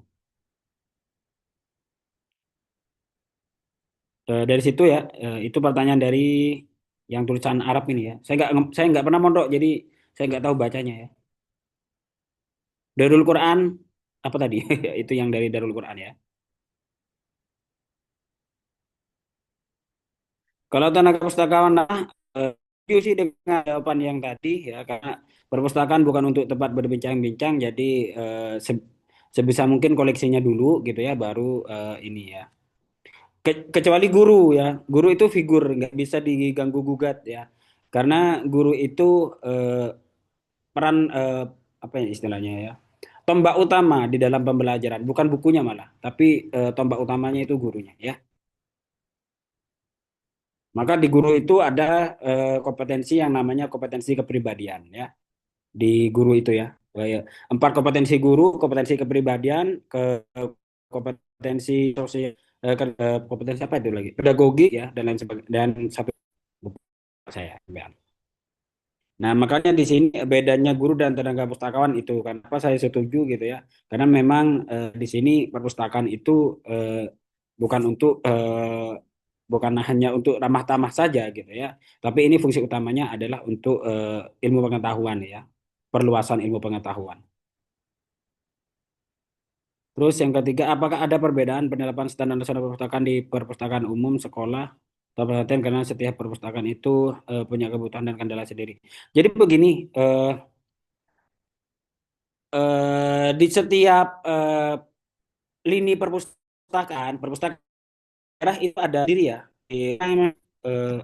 Dari situ ya, itu pertanyaan dari yang tulisan Arab ini ya. Saya nggak pernah mondok, jadi saya nggak tahu bacanya ya. Darul Quran apa tadi? Itu yang dari Darul Quran ya. Kalau tenaga pustakawan, setuju sih dengan jawaban yang tadi ya, karena perpustakaan bukan untuk tempat berbincang-bincang, jadi sebisa mungkin koleksinya dulu gitu ya, baru ini ya. Kecuali guru ya, guru itu figur nggak bisa diganggu gugat ya, karena guru itu peran apa ya istilahnya ya, tombak utama di dalam pembelajaran, bukan bukunya malah, tapi tombak utamanya itu gurunya ya. Maka di guru itu ada kompetensi yang namanya kompetensi kepribadian ya. Di guru itu ya. Ya. 4 kompetensi guru, kompetensi kepribadian, kompetensi sosial, kompetensi apa itu lagi? Pedagogik ya dan lain sebagainya. Dan satu saya. Nah, makanya di sini bedanya guru dan tenaga pustakawan itu. Kenapa saya setuju gitu ya? Karena memang di sini perpustakaan itu bukan untuk bukan hanya untuk ramah tamah saja gitu ya. Tapi ini fungsi utamanya adalah untuk ilmu pengetahuan ya, perluasan ilmu pengetahuan. Terus yang ketiga, apakah ada perbedaan penerapan standar nasional perpustakaan di perpustakaan umum sekolah atau pesantren karena setiap perpustakaan itu punya kebutuhan dan kendala sendiri. Jadi begini, di setiap lini perpustakaan daerah itu ada diri ya.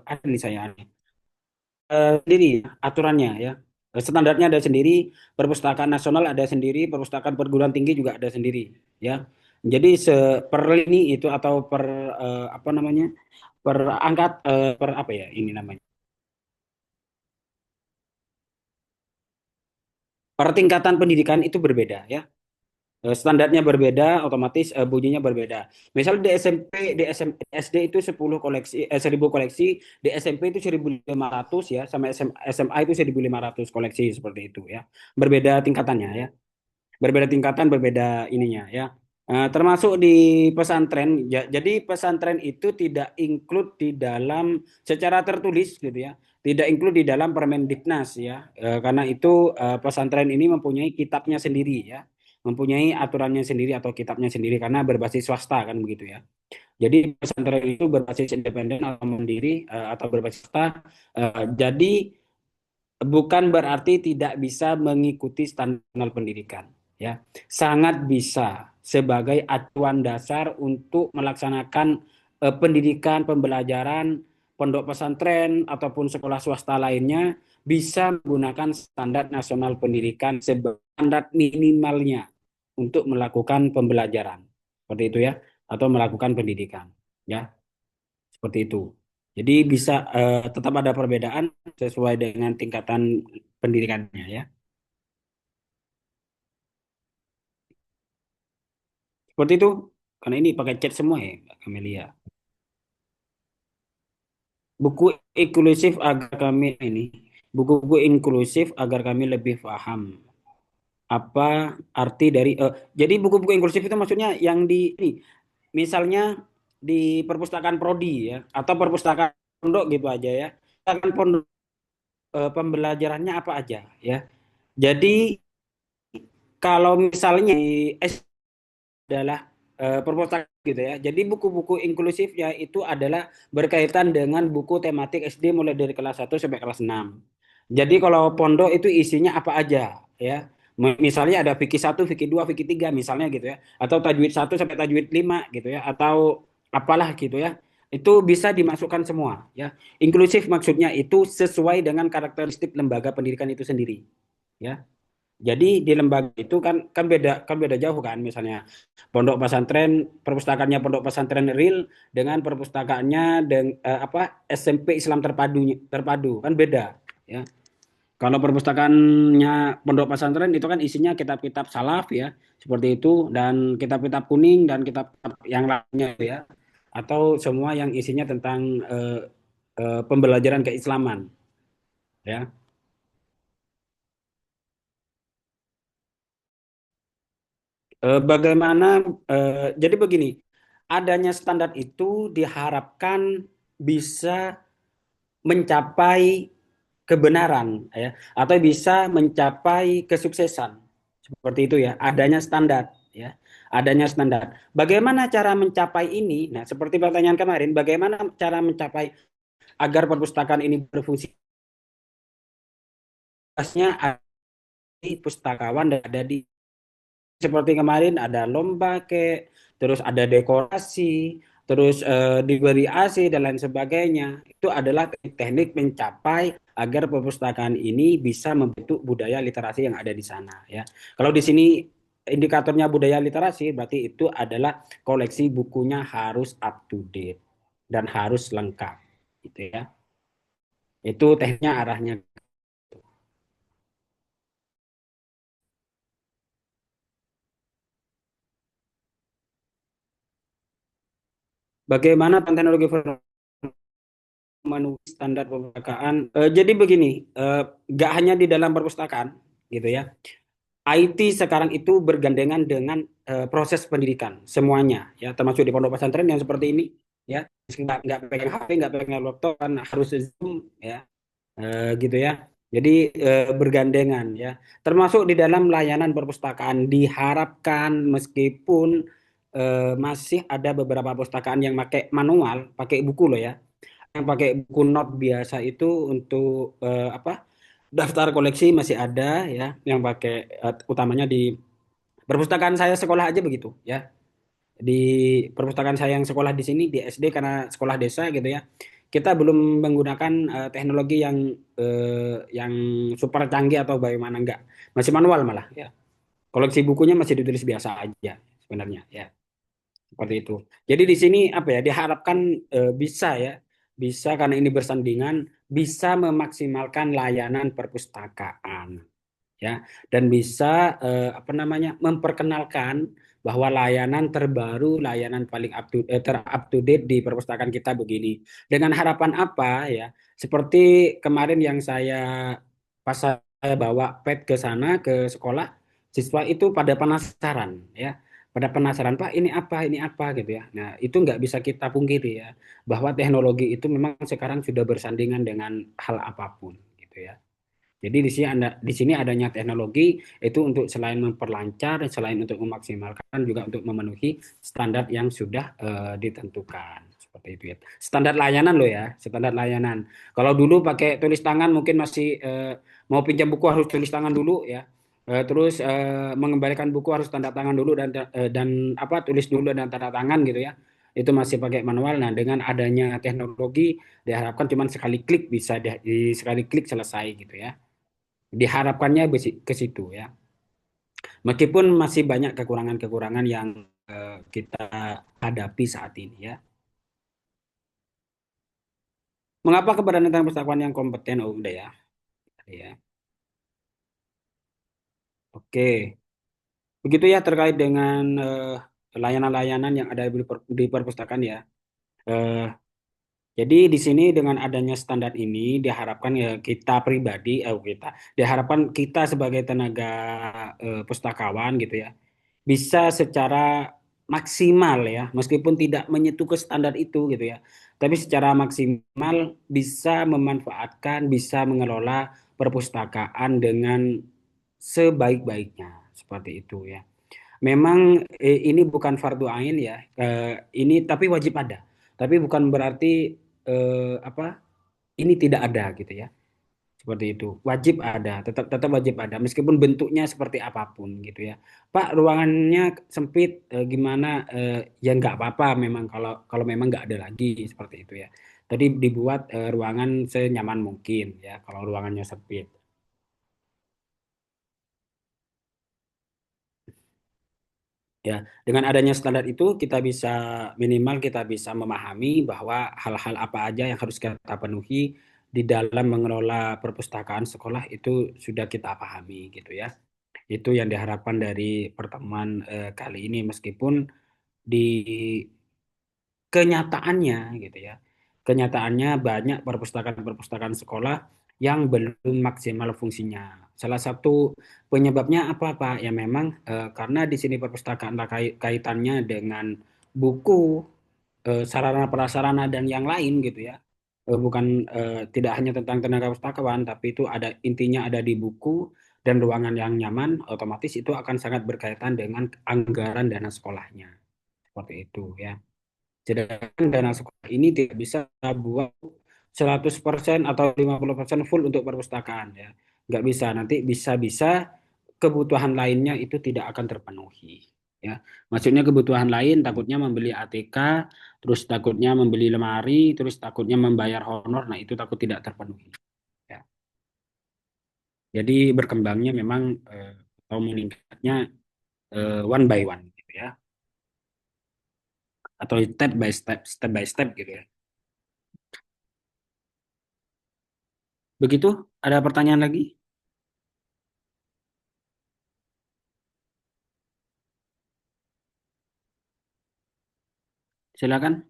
Ada nih saya sendiri aturannya ya. Standarnya ada sendiri, perpustakaan nasional ada sendiri, perpustakaan perguruan tinggi juga ada sendiri ya. Jadi per lini itu atau per apa namanya? Per angkat per apa ya ini namanya? Per tingkatan pendidikan itu berbeda ya. Standarnya berbeda, otomatis bunyinya berbeda. Misalnya di SMP, di SD itu 10 koleksi, 1000 koleksi, di SMP itu 1500 ya, sama SMA itu 1500 koleksi seperti itu ya. Berbeda tingkatannya ya. Berbeda tingkatan, berbeda ininya ya. Termasuk di pesantren, ya, jadi pesantren itu tidak include di dalam secara tertulis gitu ya, tidak include di dalam Permendiknas ya. Karena itu pesantren ini mempunyai kitabnya sendiri ya, mempunyai aturannya sendiri atau kitabnya sendiri karena berbasis swasta kan begitu ya. Jadi pesantren itu berbasis independen atau mandiri atau berbasis swasta. Jadi bukan berarti tidak bisa mengikuti standar pendidikan ya, sangat bisa sebagai acuan dasar untuk melaksanakan pendidikan pembelajaran pondok pesantren ataupun sekolah swasta lainnya, bisa menggunakan standar nasional pendidikan sebagai standar minimalnya untuk melakukan pembelajaran seperti itu ya, atau melakukan pendidikan ya, seperti itu. Jadi bisa tetap ada perbedaan sesuai dengan tingkatan pendidikannya ya. Seperti itu. Karena ini pakai chat semua ya, Kak Camelia. Buku inklusif agar kami ini, buku-buku inklusif agar kami lebih paham apa arti dari jadi buku-buku inklusif itu maksudnya yang di ini, misalnya di perpustakaan prodi ya, atau perpustakaan pondok gitu aja ya. Perpustakaan pondok pembelajarannya apa aja ya. Jadi kalau misalnya adalah perpustakaan gitu ya. Jadi buku-buku inklusifnya itu adalah berkaitan dengan buku tematik SD mulai dari kelas 1 sampai kelas 6. Jadi kalau pondok itu isinya apa aja ya. Misalnya ada fikih 1, fikih 2, fikih 3 misalnya gitu ya. Atau tajwid 1 sampai tajwid 5 gitu ya. Atau apalah gitu ya. Itu bisa dimasukkan semua ya. Inklusif maksudnya itu sesuai dengan karakteristik lembaga pendidikan itu sendiri ya. Jadi di lembaga itu kan beda jauh kan, misalnya pondok pesantren, perpustakaannya pondok pesantren real dengan perpustakaannya SMP Islam terpadu kan beda ya. Kalau perpustakaannya pondok pesantren itu kan isinya kitab-kitab salaf ya, seperti itu, dan kitab-kitab kuning dan kitab yang lainnya ya, atau semua yang isinya tentang pembelajaran keislaman ya. Bagaimana jadi begini, adanya standar itu diharapkan bisa mencapai kebenaran ya, atau bisa mencapai kesuksesan, seperti itu ya, adanya standar ya, adanya standar. Bagaimana cara mencapai ini? Nah, seperti pertanyaan kemarin, bagaimana cara mencapai agar perpustakaan ini berfungsi? Tugasnya ada di pustakawan dan ada di, seperti kemarin ada lomba terus ada dekorasi, terus diberi AC dan lain sebagainya. Itu adalah teknik mencapai agar perpustakaan ini bisa membentuk budaya literasi yang ada di sana ya. Kalau di sini indikatornya budaya literasi, berarti itu adalah koleksi bukunya harus up to date dan harus lengkap gitu ya. Itu tekniknya arahnya. Bagaimana teknologi memenuhi standar perpustakaan. Jadi begini, nggak hanya di dalam perpustakaan, gitu ya. IT sekarang itu bergandengan dengan proses pendidikan semuanya, ya, termasuk di pondok pesantren yang seperti ini, ya, nggak pegang HP, nggak pegang laptop, kan harus Zoom, ya, gitu ya. Jadi bergandengan, ya, termasuk di dalam layanan perpustakaan diharapkan meskipun masih ada beberapa perpustakaan yang pakai manual, pakai buku loh ya, yang pakai buku not biasa itu untuk daftar koleksi masih ada ya, yang pakai utamanya di perpustakaan saya sekolah aja begitu ya. Di perpustakaan saya yang sekolah di sini di SD, karena sekolah desa gitu ya, kita belum menggunakan teknologi yang super canggih atau bagaimana, enggak, masih manual malah ya. Koleksi bukunya masih ditulis biasa aja sebenarnya ya. Seperti itu. Jadi di sini apa ya, diharapkan bisa ya, bisa, karena ini bersandingan, bisa memaksimalkan layanan perpustakaan ya, dan bisa memperkenalkan bahwa layanan terbaru, layanan paling up to date di perpustakaan kita begini. Dengan harapan apa ya? Seperti kemarin yang pas saya bawa pet ke sana ke sekolah, siswa itu pada penasaran ya. Pada penasaran, Pak, ini apa gitu ya. Nah, itu nggak bisa kita pungkiri ya, bahwa teknologi itu memang sekarang sudah bersandingan dengan hal apapun gitu ya. Jadi di sini adanya teknologi itu untuk selain memperlancar, selain untuk memaksimalkan, juga untuk memenuhi standar yang sudah ditentukan. Seperti itu ya. Standar layanan loh ya, standar layanan. Kalau dulu pakai tulis tangan mungkin masih mau pinjam buku harus tulis tangan dulu ya. Terus mengembalikan buku harus tanda tangan dulu dan tulis dulu dan tanda tangan gitu ya. Itu masih pakai manual. Nah, dengan adanya teknologi diharapkan cuma sekali klik bisa sekali klik selesai gitu ya. Diharapkannya ke situ ya. Meskipun masih banyak kekurangan-kekurangan yang kita hadapi saat ini ya. Mengapa keberadaan perpustakaan yang kompeten? Oh, udah ya. Ya. Oke. Begitu ya terkait dengan layanan-layanan yang ada di perpustakaan ya. Eh, Jadi di sini dengan adanya standar ini diharapkan ya kita pribadi, diharapkan kita sebagai tenaga pustakawan gitu ya, bisa secara maksimal ya, meskipun tidak menyentuh ke standar itu gitu ya, tapi secara maksimal bisa memanfaatkan, bisa mengelola perpustakaan dengan sebaik-baiknya, seperti itu ya. Memang ini bukan fardu ain ya, ini tapi wajib ada. Tapi bukan berarti ini tidak ada gitu ya. Seperti itu. Wajib ada, tetap tetap wajib ada meskipun bentuknya seperti apapun gitu ya. Pak, ruangannya sempit gimana ya nggak apa-apa memang kalau kalau memang nggak ada lagi seperti itu ya. Tadi dibuat ruangan senyaman mungkin ya kalau ruangannya sempit. Ya, dengan adanya standar itu kita bisa minimal kita bisa memahami bahwa hal-hal apa aja yang harus kita penuhi di dalam mengelola perpustakaan sekolah itu sudah kita pahami gitu ya. Itu yang diharapkan dari pertemuan kali ini meskipun di kenyataannya gitu ya. Kenyataannya banyak perpustakaan-perpustakaan sekolah yang belum maksimal fungsinya. Salah satu penyebabnya apa, Pak? Ya memang karena di sini perpustakaan kaitannya dengan buku, sarana prasarana dan yang lain gitu ya. Bukan tidak hanya tentang tenaga pustakawan, tapi itu ada intinya ada di buku dan ruangan yang nyaman, otomatis itu akan sangat berkaitan dengan anggaran dana sekolahnya. Seperti itu ya. Sedangkan dana sekolah ini tidak bisa buat 100% atau 50% full untuk perpustakaan ya. Nggak bisa, nanti bisa-bisa kebutuhan lainnya itu tidak akan terpenuhi. Ya, maksudnya kebutuhan lain takutnya membeli ATK, terus takutnya membeli lemari, terus takutnya membayar honor, nah itu takut tidak terpenuhi. Ya. Jadi berkembangnya memang atau meningkatnya one by one gitu ya, atau step by step gitu ya. Begitu, ada pertanyaan lagi? Silakan.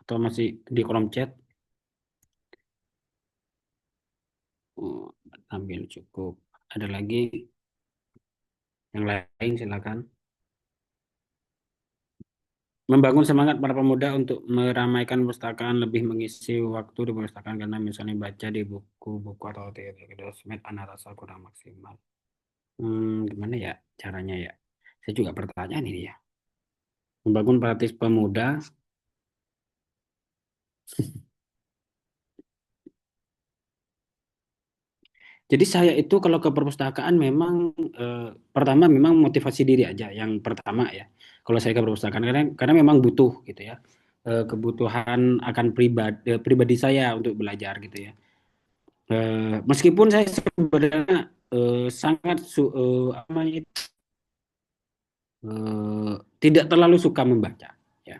Atau masih di kolom chat. Oh, tampil cukup. Ada lagi yang lain silakan. Membangun semangat para pemuda untuk meramaikan perpustakaan, lebih mengisi waktu di perpustakaan karena misalnya baca di buku-buku atau teori sosmed anak rasa kurang maksimal. Gimana ya caranya ya? Saya juga pertanyaan ini ya. Membangun praktis pemuda. Jadi saya itu kalau ke perpustakaan memang pertama memang motivasi diri aja yang pertama ya. Kalau saya ke perpustakaan karena memang butuh gitu ya. Kebutuhan akan pribadi saya untuk belajar gitu ya. Meskipun saya sebenarnya sangat apa namanya itu, eh, tidak terlalu suka membaca ya.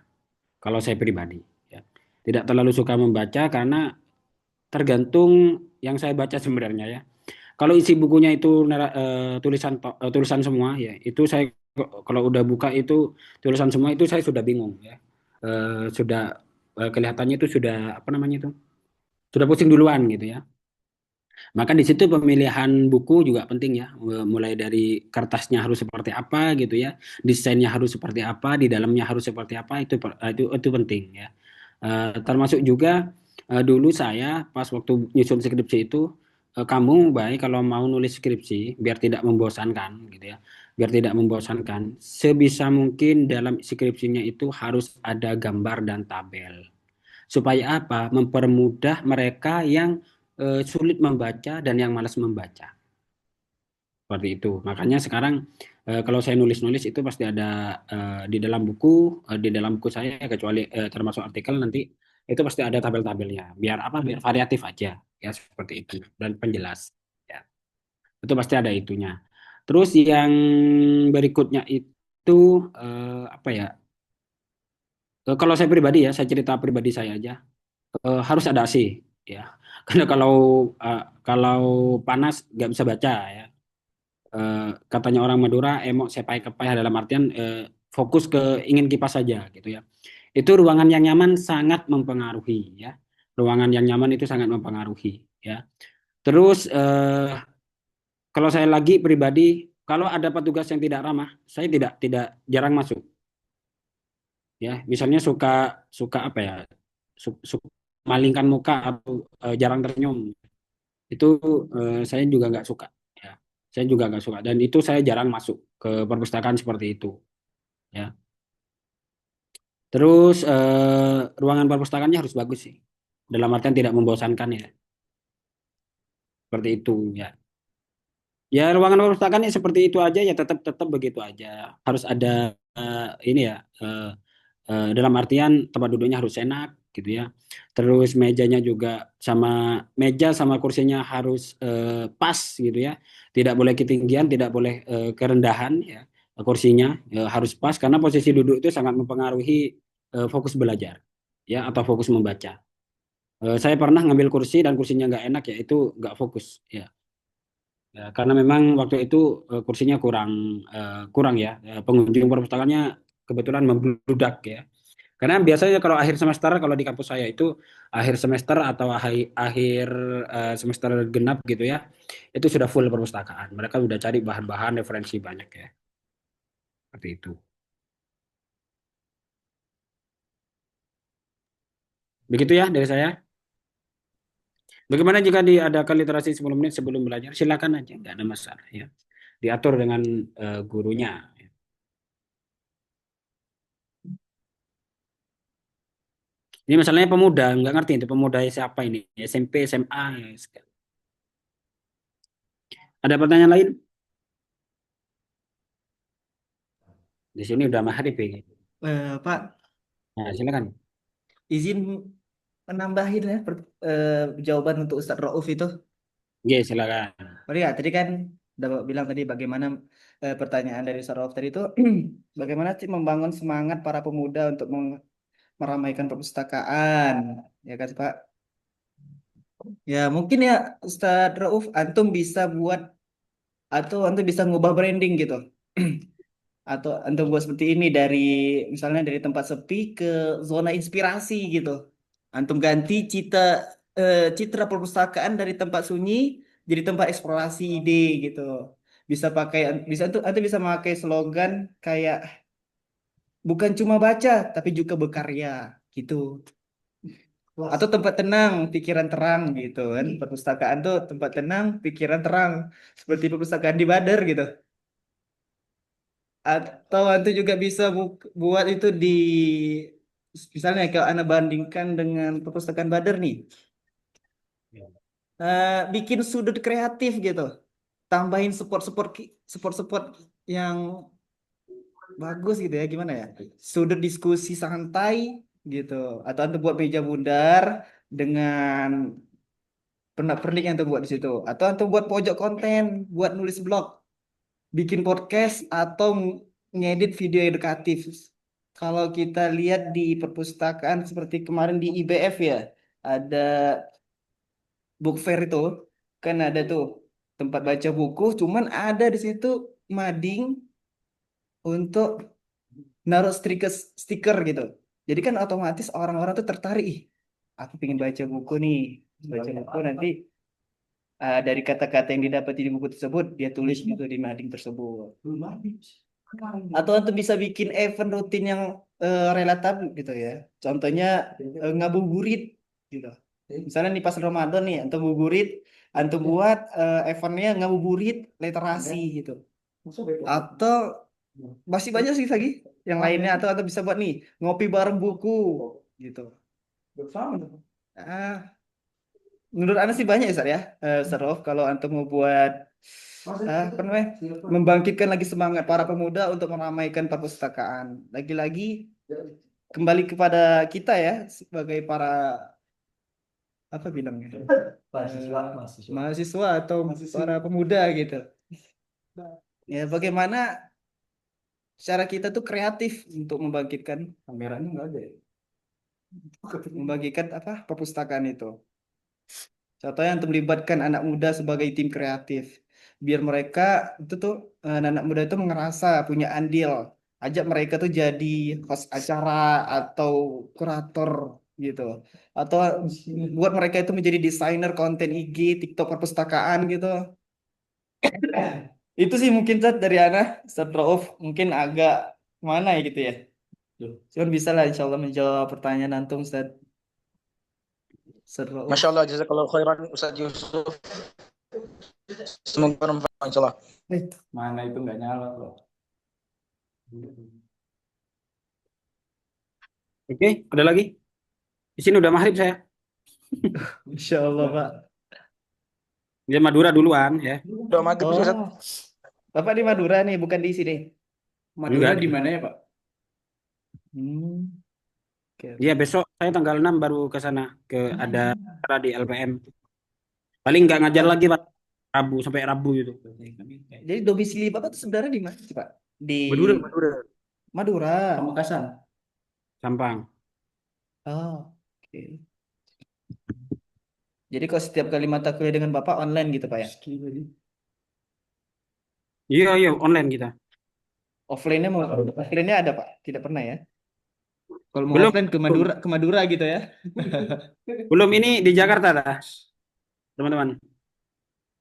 Kalau saya pribadi ya. Tidak terlalu suka membaca karena tergantung yang saya baca sebenarnya ya. Kalau isi bukunya itu tulisan semua ya, itu saya kalau udah buka itu tulisan semua itu saya sudah bingung ya. Sudah kelihatannya itu sudah apa namanya itu? Sudah pusing duluan gitu ya. Maka di situ pemilihan buku juga penting ya. Mulai dari kertasnya harus seperti apa gitu ya, desainnya harus seperti apa, di dalamnya harus seperti apa itu penting ya. Termasuk juga dulu saya pas waktu nyusun skripsi itu kamu baik kalau mau nulis skripsi biar tidak membosankan gitu ya. Biar tidak membosankan, sebisa mungkin dalam skripsinya itu harus ada gambar dan tabel. Supaya apa? Mempermudah mereka yang sulit membaca dan yang malas membaca. Seperti itu. Makanya sekarang kalau saya nulis-nulis itu pasti ada di dalam buku saya kecuali termasuk artikel nanti itu pasti ada tabel-tabelnya. Biar apa? Biar variatif aja ya seperti itu dan penjelas ya. Itu pasti ada itunya. Terus yang berikutnya itu apa ya? Kalau saya pribadi ya, saya cerita pribadi saya aja. Harus ada AC ya. Karena kalau panas nggak bisa baca ya. Katanya orang Madura emok sepai kepayah dalam artian fokus ke ingin kipas saja gitu ya. Itu ruangan yang nyaman sangat mempengaruhi ya. Ruangan yang nyaman itu sangat mempengaruhi ya. Terus kalau saya lagi pribadi kalau ada petugas yang tidak ramah, saya tidak jarang masuk ya. Misalnya suka suka apa ya? Suka malingkan muka atau jarang tersenyum. Itu saya juga nggak suka ya. Saya juga nggak suka dan itu saya jarang masuk ke perpustakaan seperti itu ya. Terus ruangan perpustakaannya harus bagus sih. Dalam artian tidak membosankan ya. Seperti itu ya. Ya ruangan perpustakaannya seperti itu aja ya, tetap tetap begitu aja. Harus ada ini ya, dalam artian tempat duduknya harus enak gitu ya. Terus mejanya juga, sama meja sama kursinya harus pas gitu ya. Tidak boleh ketinggian, tidak boleh kerendahan ya. Kursinya harus pas, karena posisi duduk itu sangat mempengaruhi fokus belajar ya, atau fokus membaca. Saya pernah ngambil kursi dan kursinya nggak enak ya, itu nggak fokus ya. Ya, karena memang waktu itu kursinya kurang kurang ya. Pengunjung perpustakaannya kebetulan membludak ya. Karena biasanya kalau akhir semester, kalau di kampus saya itu akhir semester atau akhir semester genap gitu ya, itu sudah full perpustakaan. Mereka sudah cari bahan-bahan referensi banyak ya. Seperti itu. Begitu ya dari saya. Bagaimana jika diadakan literasi 10 menit sebelum belajar? Silakan aja, nggak ada masalah ya. Diatur dengan gurunya. Ini masalahnya pemuda, nggak ngerti itu pemuda siapa ini, SMP, SMA. Ya. Ada pertanyaan lain? Di sini udah maghrib ya. Pak, Nah, silakan. izin menambahin ya jawaban untuk Ustadz Rauf itu. Oke, silakan. Oh ya, tadi kan udah bilang tadi bagaimana pertanyaan dari Ustadz Rauf tadi itu bagaimana sih membangun semangat para pemuda untuk meramaikan perpustakaan, ya kan Pak? Ya mungkin ya Ustadz Rauf, antum bisa buat atau antum bisa ngubah branding gitu. Atau antum buat seperti ini dari misalnya dari tempat sepi ke zona inspirasi gitu. Antum ganti citra perpustakaan dari tempat sunyi jadi tempat eksplorasi ide gitu. Bisa pakai bisa antum bisa pakai slogan kayak bukan cuma baca tapi juga berkarya gitu. Atau tempat tenang, pikiran terang gitu kan. Perpustakaan tuh tempat tenang, pikiran terang seperti perpustakaan di Badar gitu. Atau nanti juga bisa buat itu di misalnya kalau Anda bandingkan dengan perpustakaan Badar nih, bikin sudut kreatif gitu, tambahin support yang bagus gitu ya, gimana ya, sudut diskusi santai gitu, atau Anda buat meja bundar dengan pernak-pernik yang Anda buat di situ, atau Anda buat pojok konten, buat nulis blog, bikin podcast atau ngedit video edukatif. Kalau kita lihat di perpustakaan seperti kemarin di IBF ya, ada book fair itu, kan ada tuh tempat baca buku, cuman ada di situ mading untuk naruh stiker gitu. Jadi kan otomatis orang-orang tuh tertarik, ih, aku pengen baca buku nih, baca buku nanti dari kata-kata yang didapat di buku tersebut dia tulis gitu di mading tersebut. Atau untuk bisa bikin event rutin yang relatabel gitu ya. Contohnya ngabuburit gitu. Misalnya di pas Ramadan nih, antum ngabuburit, antum buat eventnya ngabuburit literasi gitu. Atau masih banyak sih lagi yang lainnya, atau bisa buat nih ngopi bareng buku gitu. Ah, menurut Anda sih banyak ya, Sar ya. Ustaz Rauf, kalau antum mau buat apa namanya, membangkitkan lagi semangat para pemuda untuk meramaikan perpustakaan. Lagi-lagi kembali kepada kita ya sebagai para apa bilangnya, mahasiswa atau para pemuda gitu. Ya bagaimana cara kita tuh kreatif untuk membangkitkan kameranya nggak ada ya? Membagikan apa perpustakaan itu. Contohnya untuk melibatkan anak muda sebagai tim kreatif. Biar mereka itu tuh anak muda itu ngerasa punya andil. Ajak mereka tuh jadi host acara atau kurator gitu. Atau buat mereka itu menjadi desainer konten IG, TikTok perpustakaan gitu. Itu sih mungkin Zat dari Ana. Ustaz Rauf mungkin agak mana ya gitu ya. Cuman bisa lah insya Allah menjawab pertanyaan antum Ustaz. Ustaz Rauf. Masya Allah, jazakallah khairan Ustaz Yusuf. Semoga bermanfaat insya Allah. Mana itu nggak nyala loh. Oke, ada lagi? Di sini udah maghrib saya. Insya Allah, Pak. Dia Madura duluan ya. Udah maghrib sih, Ustaz. Oh, Bapak di Madura nih, bukan di sini. Madura Enggak. di mana ya, Pak? Hmm, oke, Iya, oke. besok saya tanggal 6 baru ke sana, ke ada acara di LPM. Paling nggak ngajar Ah, lagi, Pak. Rabu sampai Rabu gitu. jadi domisili Bapak itu sebenarnya di mana sih, Pak? Di Madura, Madura. Madura. Pamekasan. Sampang. Oh, oke. Jadi kok setiap kali mata kuliah dengan Bapak online gitu, Pak ya? Iya, iya, online kita. Offline-nya ada, Pak? Tidak pernah ya? Kalau mau Belum, offline belum, Ke Madura gitu ya? belum ini di Jakarta dah, teman-teman.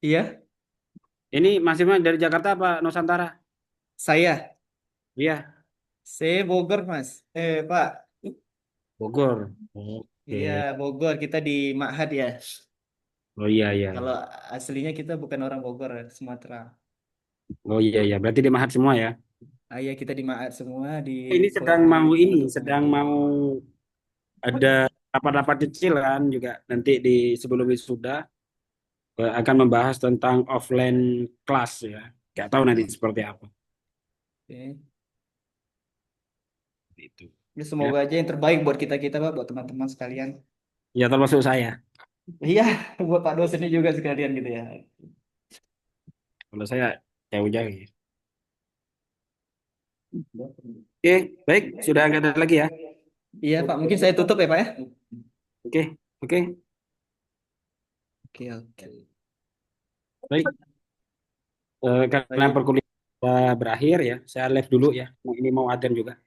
Iya, Ini masih dari Jakarta apa Nusantara? saya. Iya, Saya Bogor, Mas. Pak. Bogor. Oke. Iya, Bogor. Kita di Ma'had ya. Oh iya, iya, Kalau iya. aslinya kita bukan orang Bogor, Sumatera. Oh iya, iya. Berarti di Mahat semua ya. Iya, kita di Ma'had semua Ini sedang mau ini, Pondok sedang Pesantren. mau ada rapat-rapat kecil kan juga nanti di sebelum wisuda akan membahas tentang offline kelas ya. Gak tahu nanti seperti apa. Oke. Itu. Ya, Ya, semoga aja yang terbaik buat kita-kita, Pak, buat teman-teman sekalian. ya termasuk saya. Iya, buat Pak dosennya juga sekalian gitu ya. Kalau saya jauh-jauh ya. Oke, baik. Sudah nggak ada lagi ya. Iya, Pak. Mungkin saya tutup ya, Pak ya. Oke, oke. Oke, oke. Baik. Karena Baik. perkuliahan sudah berakhir ya, saya live dulu ya. Nah, ini mau adzan juga.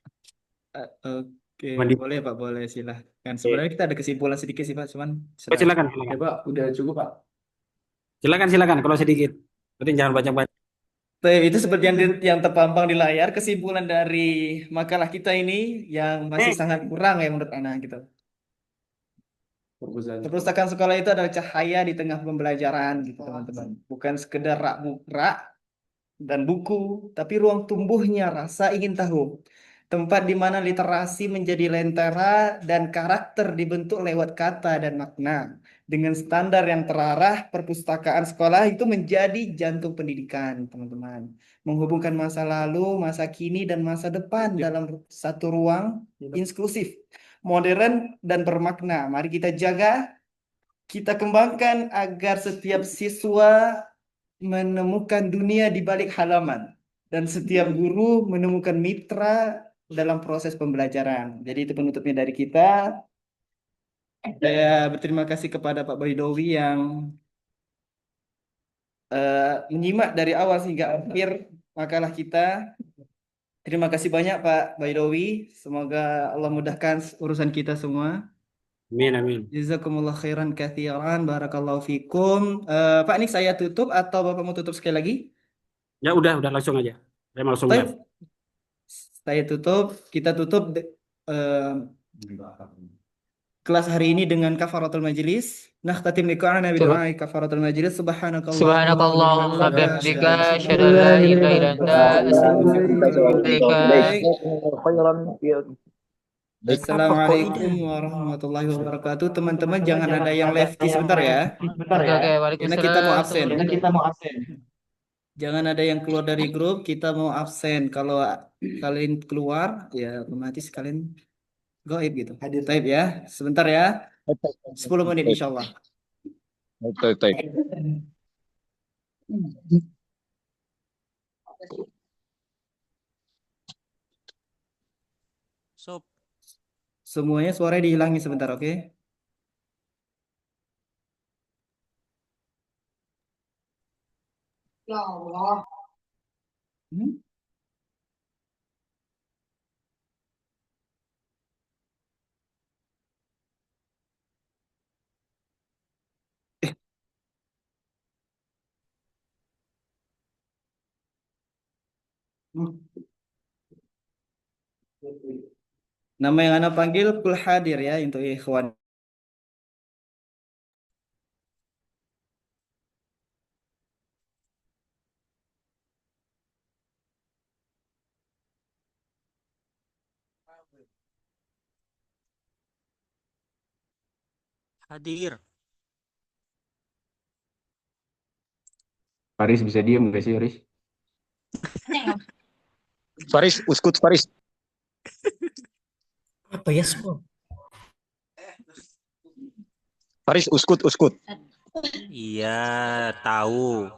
Oke, Mandi. boleh Pak, boleh silahkan. Oke. Sebenarnya kita ada kesimpulan sedikit sih Pak, cuman Oh, silahkan. silakan, Ya silakan. Pak, udah cukup Pak. Silakan, silakan. Kalau sedikit. Penting jangan banyak-banyak. Itu seperti yang terpampang di layar, kesimpulan dari makalah kita ini yang masih sangat kurang ya menurut Ana gitu. Perpustakaan sekolah itu adalah cahaya di tengah pembelajaran gitu teman-teman. Bukan sekedar rak dan buku, tapi ruang tumbuhnya rasa ingin tahu. Tempat di mana literasi menjadi lentera dan karakter dibentuk lewat kata dan makna. Dengan standar yang terarah, perpustakaan sekolah itu menjadi jantung pendidikan, teman-teman. Menghubungkan masa lalu, masa kini, dan masa depan dalam satu ruang inklusif, modern, dan bermakna. Mari kita jaga, kita kembangkan agar setiap siswa menemukan dunia di balik halaman dan setiap guru menemukan mitra dalam proses pembelajaran. Jadi itu penutupnya dari kita. Saya berterima kasih kepada Pak Baidowi yang menyimak dari awal hingga akhir makalah kita. Terima kasih banyak Pak Baidowi. Semoga Allah mudahkan urusan kita semua. Amin, amin. Jazakumullah khairan kathiran. Barakallahu fikum. Pak, ini saya tutup atau Bapak mau tutup sekali lagi? Ya udah langsung aja. Saya mau langsung live. Baik, saya tutup. Kita tutup eh, kelas hari ini dengan kafaratul majlis. Nakhtatim liqa'ana bidu'ai kafaratul majlis. Subhanakallahumma wa Subhanakallahumma bihamdika bihamdika asyhadu an la asyhadu an la ilaha illa anta astaghfiruka Baik. Khairan ya. Assalamualaikum warahmatullahi wabarakatuh. Teman-teman jangan ada yang lefty sebentar ya. Oke, oke. Karena kita mau Waalaikumsalam. absen. Jangan ada yang keluar dari grup, kita mau absen. Kalau kalian keluar, ya otomatis kalian goib gitu. Hadir taib ya. Sebentar ya. 10 menit insya Allah. Baik, baik. Semuanya suaranya dihilangi sebentar, oke? Hmm? Nama yang Anda panggil kul hadir ya untuk ikhwan. Hadir. Faris bisa diam nggak sih, Faris? Faris, uskut Faris. Apa ya semua? Faris, uskut, uskut. Iya, tahu.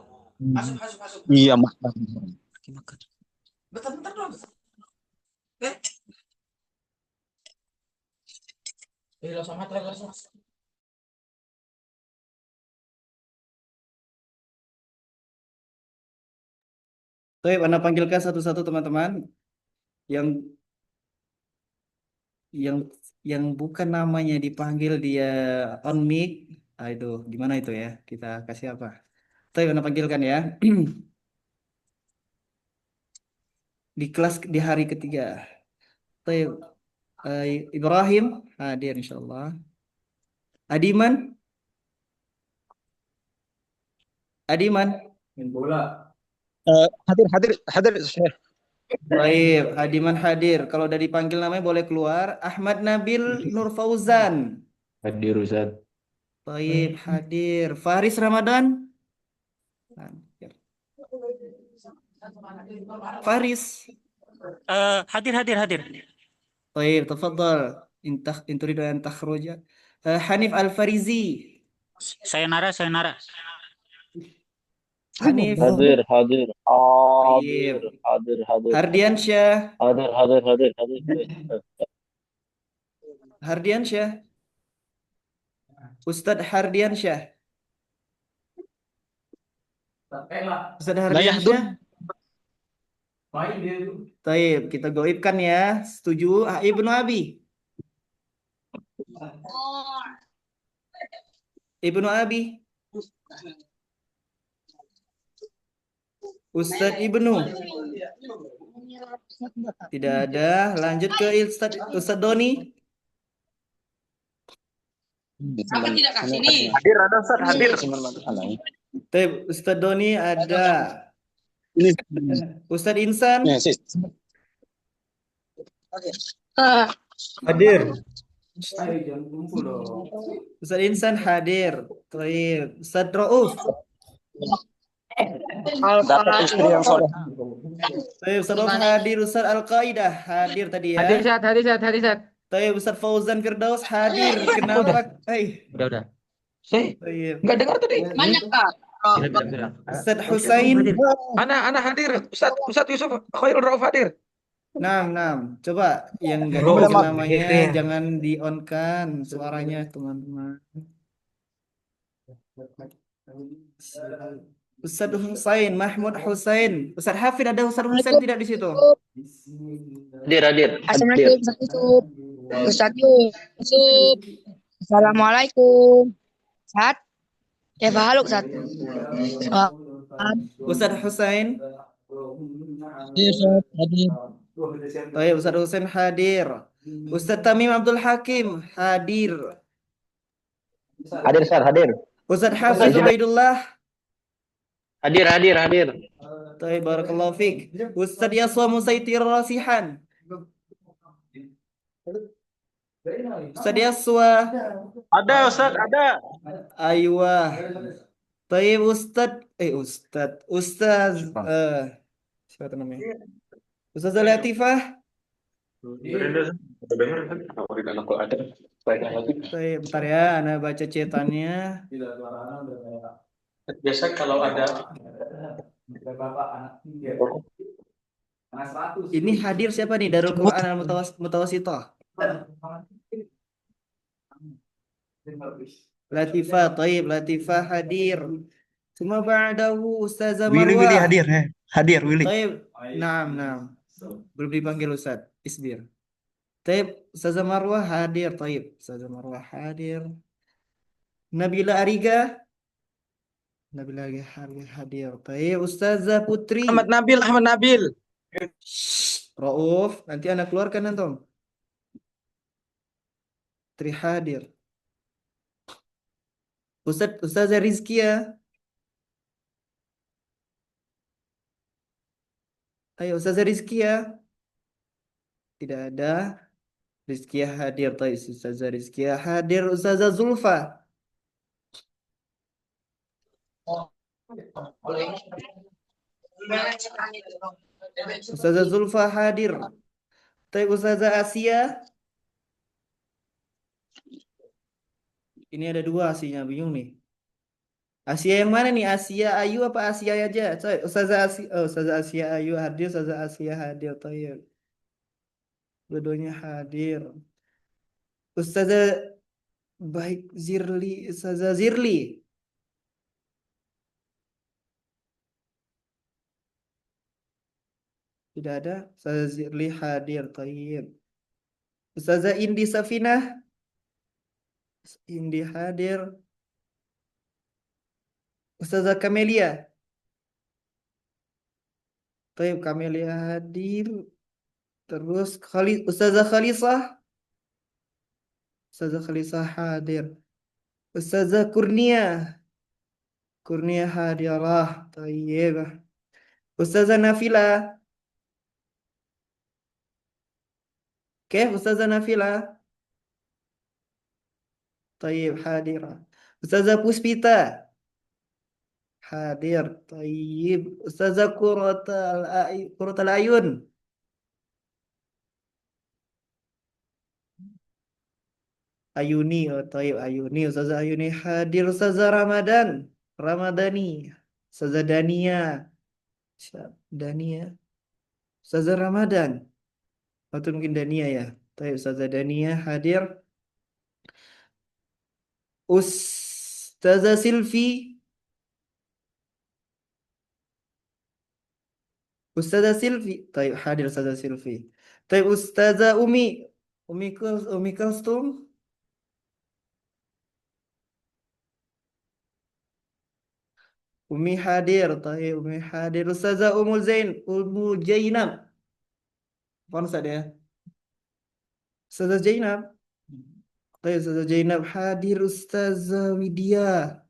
Iya, Mak. Makan. Bentar dong. Langsung mati langsung. Baik, Anda panggilkan satu-satu teman-teman yang yang yang bukan namanya dipanggil dia on mic. Itu gimana itu ya? Kita kasih apa? Baik, Anda panggilkan ya. Di kelas di hari ketiga. Baik, Ibrahim hadir insyaallah. Adiman, Adiman. Main bola. Hadir, hadir, hadir. Baik, Adiman hadir. Kalau udah dipanggil namanya boleh keluar. Ahmad Nabil Nur Fauzan. Hadir, Ustaz. Baik, hadir. Faris Ramadan. Hadir. Faris. Hadir, hadir, hadir. Baik, tafadhal. In turidu an takhruja. Hanif Al-Farizi. Sayonara, sayonara. Hanif. Hadir, hadir, Baik. hadir, hadir, Hardiansyah. hadir, hadir, hadir, hadir. Hardiansyah. Ustadz Hardiansyah. Ustadz Hardiansyah. Taib, kita goibkan ya. Setuju? Ibnu Abi. Ibnu Abi. Ustadz Ibnu. Tidak ada. Lanjut ke Ustadz Doni. Apa tidak kasih nih? Hadir, ada Ustaz, hadir. Taib, Ustadz Doni ada. Ini. Ustadz Insan. Ya, sis. Hadir. Ustadz Insan hadir. Taib. Ustadz Rauf. Dapat istri yang soleh. Taib, Ustadz Rauf hadir. Ustadz Al-Qaidah hadir tadi ya. Hadir, Ustaz, hadir, Ustaz, hadir, Ustaz. Taib, Ustadz Fauzan Firdaus hadir. Kenapa? Udah. Taib. Nggak dengar tadi. Banyak kak. Ustadz Husain. Anak hadir. Ustaz Yusuf Khairul Rauf hadir. Nam. Coba yang nggak Bro, dipanggil Mak. namanya Iya. jangan di-on-kan suaranya teman-teman. Ustadz Husain, Mahmud Husain. Ustadz Hafid, ada Ustadz Husain tidak di situ? Hadir, hadir, hadir. Assalamualaikum Ustaz Yusuf. Ustaz Yusuf. Assalamualaikum. Ustaz. Kaifa haluk Ustaz? Ustadz Husain. Yusuf hadir. Baik, Ustadz Husain hadir. Ustadz Tamim Abdul Hakim hadir. Hadir, Ustaz, hadir. Ustadz Hafiz Ubaidullah. Hadir, hadir, hadir. Baik, barakallahu fiik. Ustadz Yaswa Musaitir Rasihan. Ustadz Yaswa. Ada, Ustaz, ada. Aywa. Baik, Ustadz siapa namanya? Ustazah Latifah. Baik, bentar ya, Ana baca cetannya. Biasa kalau ada. Ini hadir siapa nih? Darul Quran Al-Mutawasithah. Latifah, taib, Latifah hadir. Cuma ba'dahu Ustazah Marwah. Willy hadir ya. Hadir Willy. Taib. Naam. Belum dipanggil Ustaz. Isbir. Taib, Ustazah Marwah hadir, taib. Ustazah Marwah hadir. Nabila Ariga. Nabila Ariga hadir. Taib, Ustazah Putri. Ahmad Nabil. Rauf, nanti anak keluarkan antum. Putri hadir. Ustazah Rizkia. Ayo Ustazah Rizkia. Tidak ada. Rizkia hadir. Ustazah Rizkia hadir. Ustazah Zulfa. Ustazah Zulfa hadir. Tapi Ustazah Asia, ini ada dua Asianya, bingung nih. Asia yang mana nih? Asia Ayu apa Asia aja? Ustazah Asia, Ustazah Asia Ayu hadir, Ustazah Asia hadir. Tayyib. Dua-duanya hadir. Ustazah baik Zirli, Ustazah Zirli. Tidak ada. Ustazah Zirli hadir. Tayyib. Ustazah Indi Safinah. Indi hadir. Ustazah Kamelia. Tayyib, Kamelia hadir. Terus Ustazah Khalisah. Ustazah Khalisah hadir. Ustazah Kurnia. Kurnia hadirah. Tayyib. Ustazah Nafila. كيف أستاذة نافلة؟ طيب حاضرة. أستاذة بوسبيتا حاضر. طيب أستاذة كرة العيون. Ayuni. طيب Ayuni. أستاذة Ayuni hadir. أستاذة Ramadani. أستاذة Dania. Dania. أستاذة Ramadan. Atau mungkin Dania ya. طيب أستاذة Dania hadir. أستاذة سيلفي. أستاذة سيلفي. طيب حاضر أستاذة سيلفي. طيب أستاذة أمي كلثوم. أمي حاضر. طيب أمي حاضر. أستاذة أم جينب. فين أستاذة؟ أستاذة جينب. طيب أستاذة جينب حاضر. أستاذة ويديا.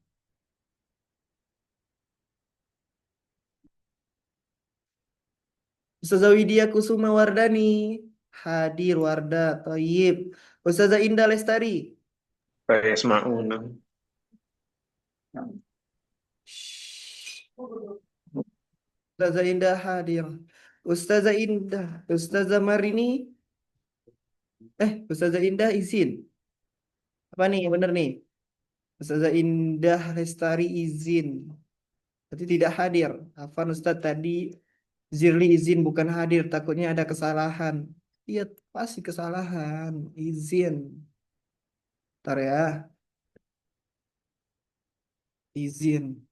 Ustazah Widya Kusuma Wardani hadir. Warda. Tayyib. Ustazah Indah Lestari. Saya Asmauna. Ustazah Indah hadir. Ustazah Indah. Ustazah Marini. Ustazah Indah izin. Apa nih? Bener nih. Ustazah Indah Lestari izin. Berarti tidak hadir. Afan Ustaz tadi Zirli izin bukan hadir. Takutnya ada kesalahan. Iya pasti kesalahan. Izin. Ntar ya. Izin.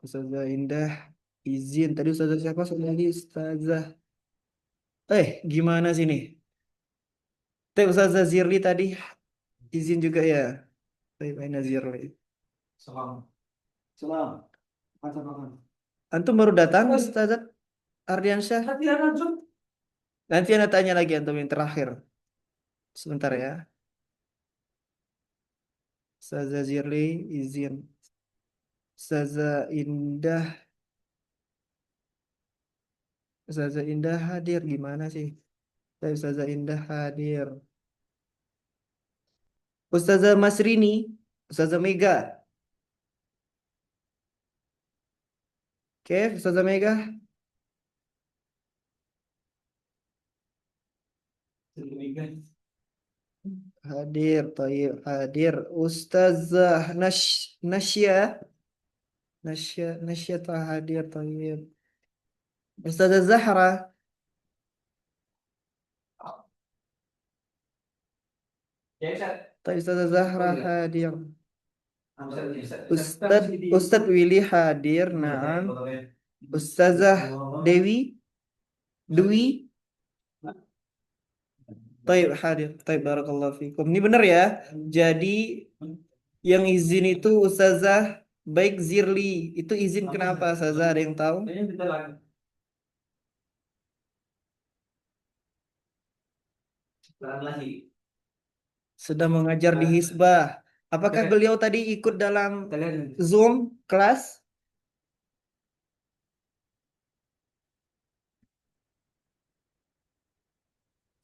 Ustazah Indah izin. Tadi Ustazah siapa? Satu lagi Ustazah. Gimana sih nih? Ustazah Zirli tadi izin juga ya. Aina Zirli. Salam. Antum baru datang Ustazah Ardiansyah? Nanti Anda tanya lagi antum yang terakhir. Sebentar ya. Ustazah Zirli izin. Ustazah Indah. Ustazah Indah hadir gimana sih? Ustazah Indah hadir. Ustazah Masrini, Ustazah Mega. Oke, Ustazah Mega. Hadir, tayyib, hadir. Ustazah Nasya. Nasya tak hadir, tayyib. Ustazah Zahra. Tayyib, Ustazah Zahra hadir. Ustadz Willy hadir, naam. Ustazah Dewi. Tayyib hadir. Tayyib barakallahu fikum. Ini benar ya. Jadi yang izin itu Ustazah baik Zirli. Itu izin kenapa Ustazah? Ada yang tahu? Sedang mengajar di Hisbah. Apakah beliau tadi ikut dalam Zoom kelas?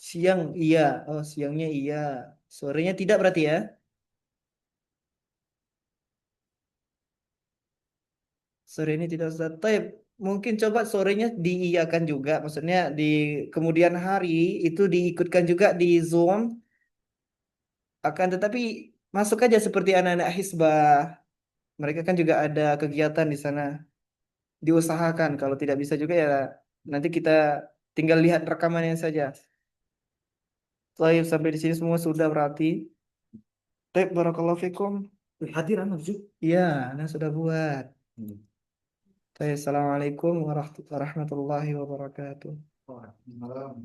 Siang iya. Oh, siangnya iya. Sorenya tidak berarti ya? Sore ini tidak Ustaz. Taib. Mungkin coba sorenya diiyakan juga. Maksudnya di kemudian hari itu diikutkan juga di Zoom. Akan tetapi masuk aja seperti anak-anak Hizbah. Mereka kan juga ada kegiatan di sana. Diusahakan. Kalau tidak bisa juga ya nanti kita tinggal lihat rekamannya saja. Taib sampai di sini semua sudah berarti. Taib barakallahu fikum. Hadir anak Zul. Iya, anak sudah buat. Taib, assalamualaikum warahmatullahi wabarakatuh. Waalaikumsalam.